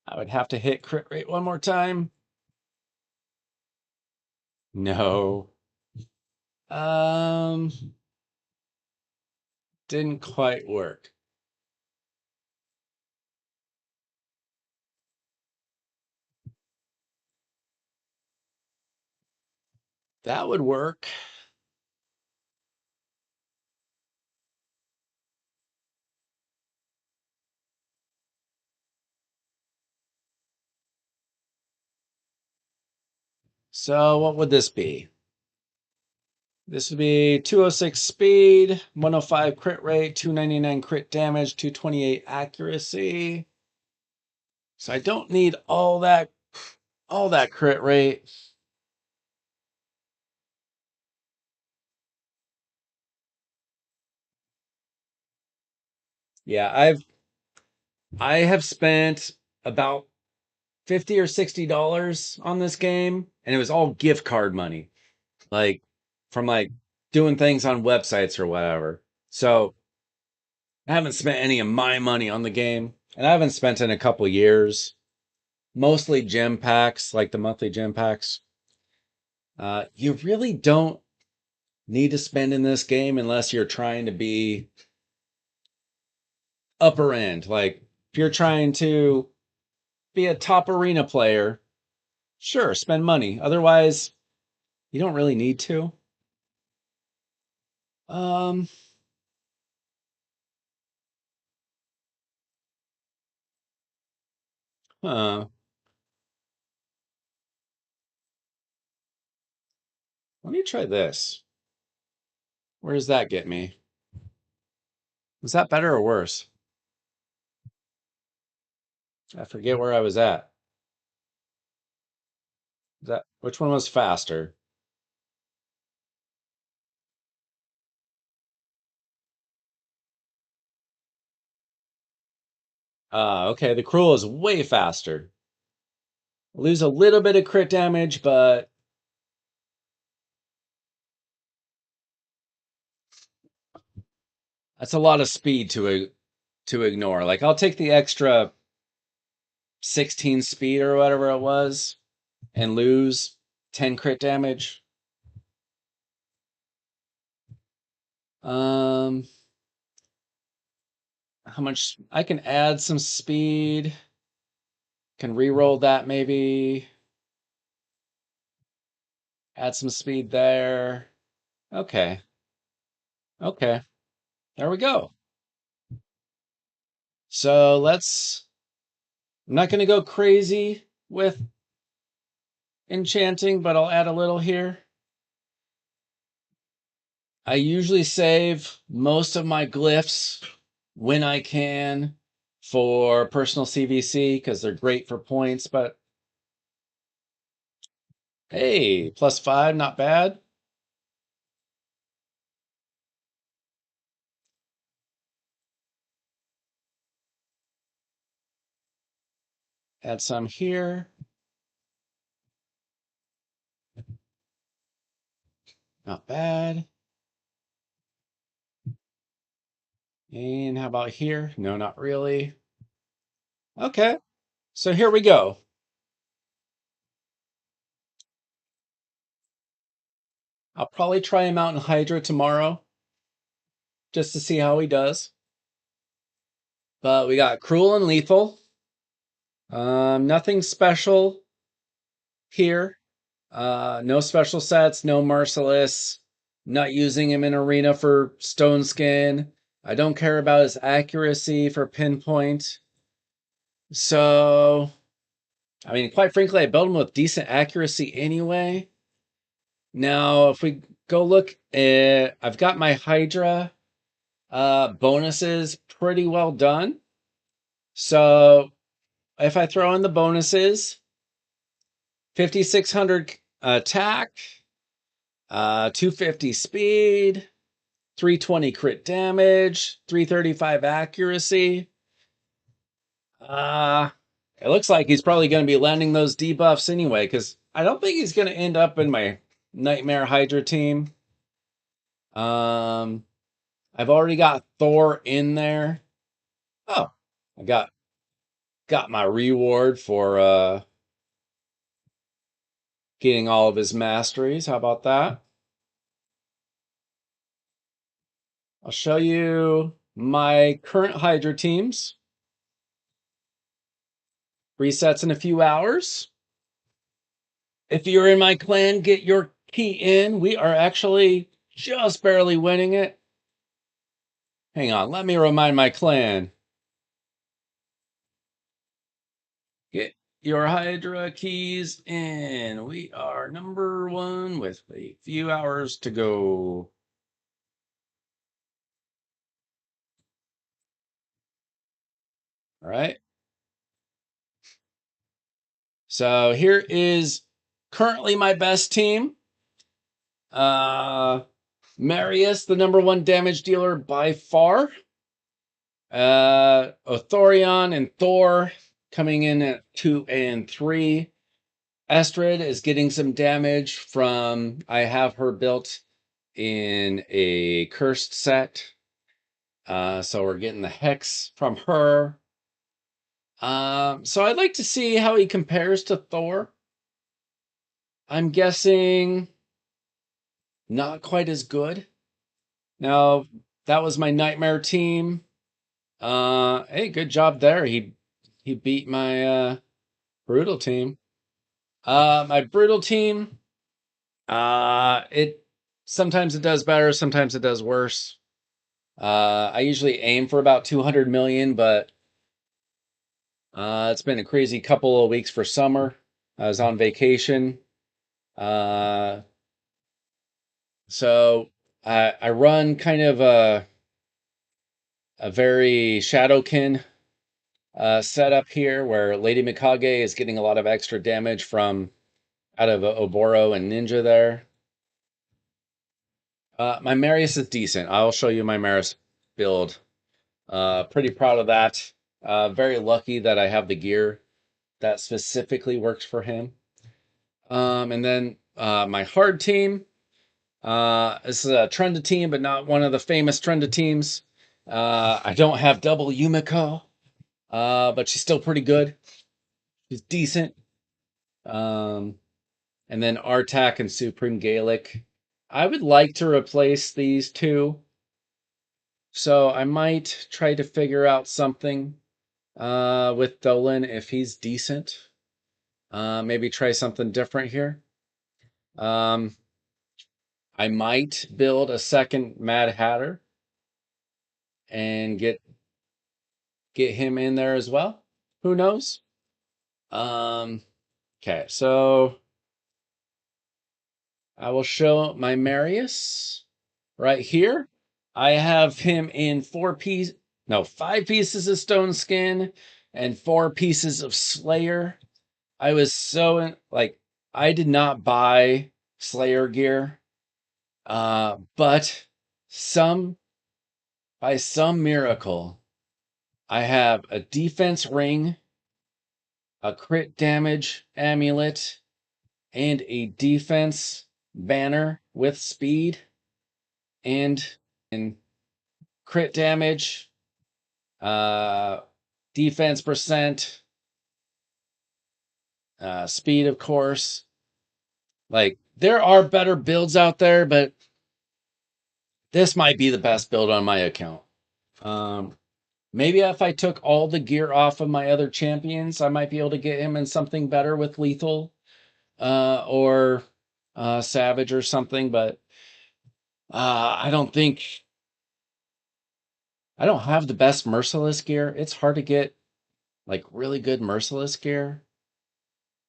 I would have to hit crit rate one more time. No. Um, didn't quite work. That would work. So what would this be? This would be 206 speed, 105 crit rate, 299 crit damage, 228 accuracy. So I don't need all that crit rate. Yeah, I have spent about 50 or $60 on this game, and it was all gift card money. Like from like doing things on websites or whatever. So I haven't spent any of my money on the game, and I haven't spent in a couple years. Mostly gem packs, like the monthly gem packs. You really don't need to spend in this game unless you're trying to be upper end. Like if you're trying to be a top arena player, sure, spend money. Otherwise, you don't really need to. Um, huh. Let me try this. Where does that get me? Was that better or worse? I forget where I was at. That which one was faster? Okay, the cruel is way faster. Lose a little bit of crit damage, but that's a lot of speed to ignore. Like I'll take the extra 16 speed or whatever it was and lose 10 crit damage. Um how much I can add some speed. Can re-roll that maybe. Add some speed there. Okay. Okay. There we go. So I'm not going to go crazy with enchanting, but I'll add a little here. I usually save most of my glyphs when I can for personal CVC because they're great for points, but hey, +5, not bad. Add some here. Not bad. And how about here? No, not really. Okay, so here we go. I'll probably try him out in Hydra tomorrow just to see how he does. But we got Cruel and Lethal. Nothing special here. No special sets, no Merciless. Not using him in Arena for Stone Skin. I don't care about his accuracy for Pinpoint. So, I mean, quite frankly, I built him with decent accuracy anyway. Now, if we go look at, I've got my Hydra bonuses pretty well done. So, if I throw in the bonuses, 5,600 attack, 250 speed, 320 crit damage, 335 accuracy. It looks like he's probably going to be landing those debuffs anyway, because I don't think he's going to end up in my Nightmare Hydra team. I've already got Thor in there. Oh, I got my reward for getting all of his masteries. How about that? I'll show you my current Hydra teams. Resets in a few hours. If you're in my clan, get your key in. We are actually just barely winning it. Hang on, let me remind my clan. Get your Hydra keys in. We are number 1 with a few hours to go. All right. So here is currently my best team. Marius, the number 1 damage dealer by far. Othorion and Thor coming in at 2 and 3. Astrid is getting some damage from, I have her built in a cursed set. So we're getting the Hex from her. So I'd like to see how he compares to Thor. I'm guessing not quite as good. Now, that was my Nightmare team. Hey, good job there. He beat my Brutal team. My Brutal team, it sometimes it does better, sometimes it does worse. I usually aim for about 200 million, but it's been a crazy couple of weeks for summer. I was on vacation. So I run kind of a very Shadowkin setup here where Lady Mikage is getting a lot of extra damage from out of Oboro and Ninja there. My Marius is decent. I'll show you my Marius build. Pretty proud of that. Very lucky that I have the gear that specifically works for him. And then my hard team. This is a Trenda team, but not one of the famous Trenda teams. I don't have double Yumiko, but she's still pretty good. She's decent. And then Artak and Supreme Gaelic. I would like to replace these two. So I might try to figure out something with Dolan if he's decent. Maybe try something different here. I might build a second Mad Hatter and get him in there as well. Who knows? Okay, so I will show my Marius right here. I have him in 5 pieces of Stone Skin and 4 pieces of Slayer. I was so I did not buy Slayer gear, but by some miracle, I have a defense ring, a crit damage amulet, and a defense banner with speed and crit damage, defense percent, speed, of course. Like, there are better builds out there, but this might be the best build on my account. Maybe if I took all the gear off of my other champions, I might be able to get him in something better with Lethal or Savage or something, but I don't have the best Merciless gear. It's hard to get like really good Merciless gear.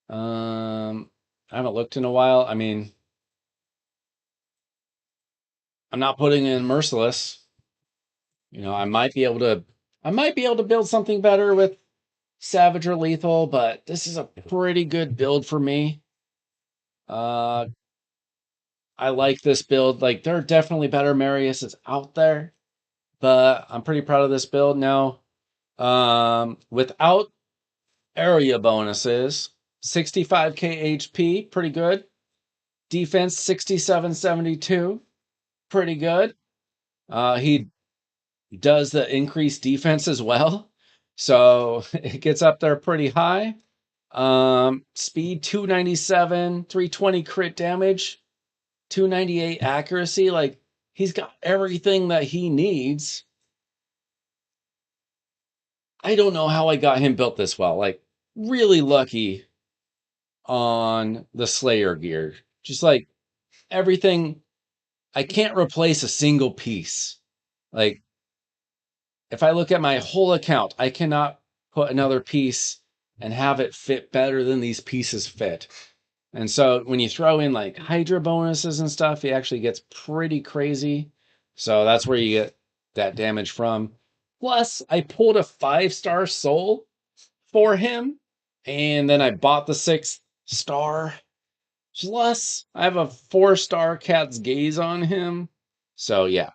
I haven't looked in a while. I mean, I'm not putting in Merciless. You know, I might be able to build something better with Savage or Lethal, but this is a pretty good build for me. I like this build. Like, there are definitely better Mariuses out there, but I'm pretty proud of this build now. Without area bonuses, 65k HP, pretty good. Defense 6772, pretty good. He does the increased defense as well, so it gets up there pretty high. Speed 297, 320 crit damage, 298 accuracy. Like, he's got everything that he needs. I don't know how I got him built this well. Like, really lucky on the Slayer gear. Just like everything, I can't replace a single piece. Like, if I look at my whole account, I cannot put another piece and have it fit better than these pieces fit. And so when you throw in like Hydra bonuses and stuff, it actually gets pretty crazy. So that's where you get that damage from. Plus, I pulled a 5-star soul for him, and then I bought the 6th star. Plus, I have a 4-star Cat's Gaze on him. So yeah,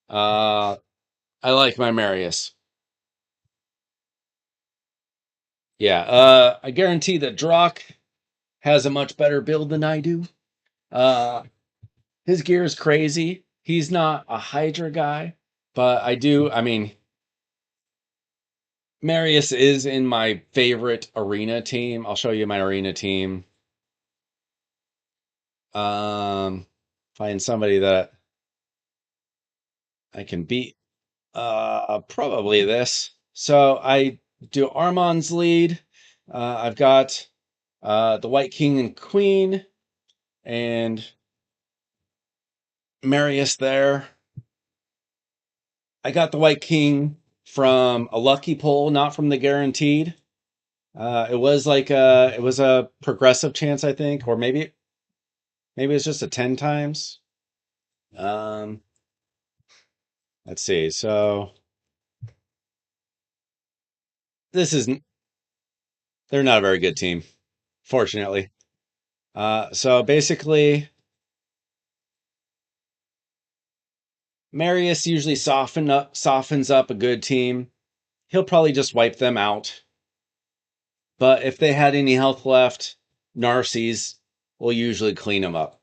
I like my Marius. Yeah, I guarantee that Drock has a much better build than I do. Uh, his gear is crazy. He's not a Hydra guy, but I mean, Marius is in my favorite arena team. I'll show you my arena team. Find somebody that I can beat. Probably this. So I do Armon's lead. I've got the White King and Queen and Marius there. I got the White King from a lucky pull, not from the guaranteed. It was like it was a progressive chance, I think, or maybe it's just a 10 times. Um, let's see. So this isn't. They're not a very good team, fortunately. So basically, Marius usually softens up a good team. He'll probably just wipe them out. But if they had any health left, Narses will usually clean them up.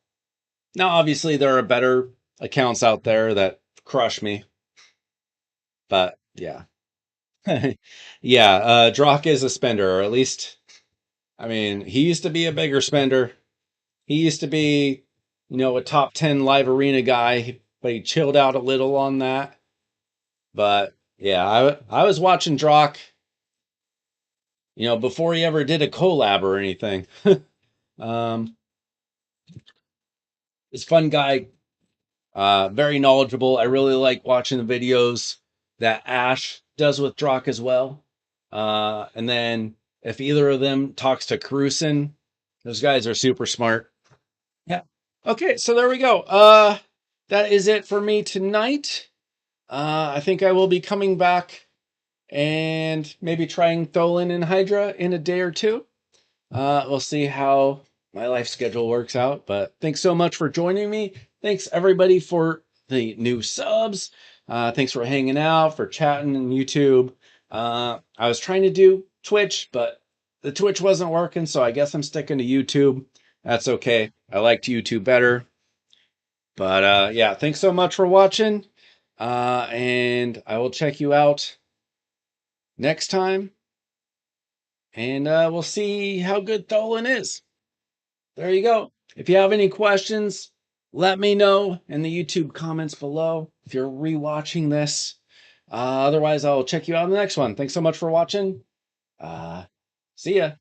Now, obviously, there are better accounts out there that crush me. But yeah. Yeah, Drock is a spender, or at least, I mean, he used to be a bigger spender. He used to be, a top 10 live arena guy, but he chilled out a little on that. But yeah, I was watching Drock, before he ever did a collab or anything. um, this fun guy, very knowledgeable. I really like watching the videos that Ash does with Drock as well. And then if either of them talks to Cruisen, those guys are super smart. Yeah. Okay, so there we go. That is it for me tonight. I think I will be coming back and maybe trying Tholen and Hydra in a day or two. We'll see how my life schedule works out. But thanks so much for joining me. Thanks everybody for the new subs. Thanks for hanging out, for chatting on YouTube. I was trying to do Twitch, but the Twitch wasn't working, so I guess I'm sticking to YouTube. That's okay. I liked YouTube better. But yeah, thanks so much for watching. And I will check you out next time. And we'll see how good Tholen is. There you go. If you have any questions, let me know in the YouTube comments below if you're rewatching this. Otherwise, I'll check you out in the next one. Thanks so much for watching. See ya.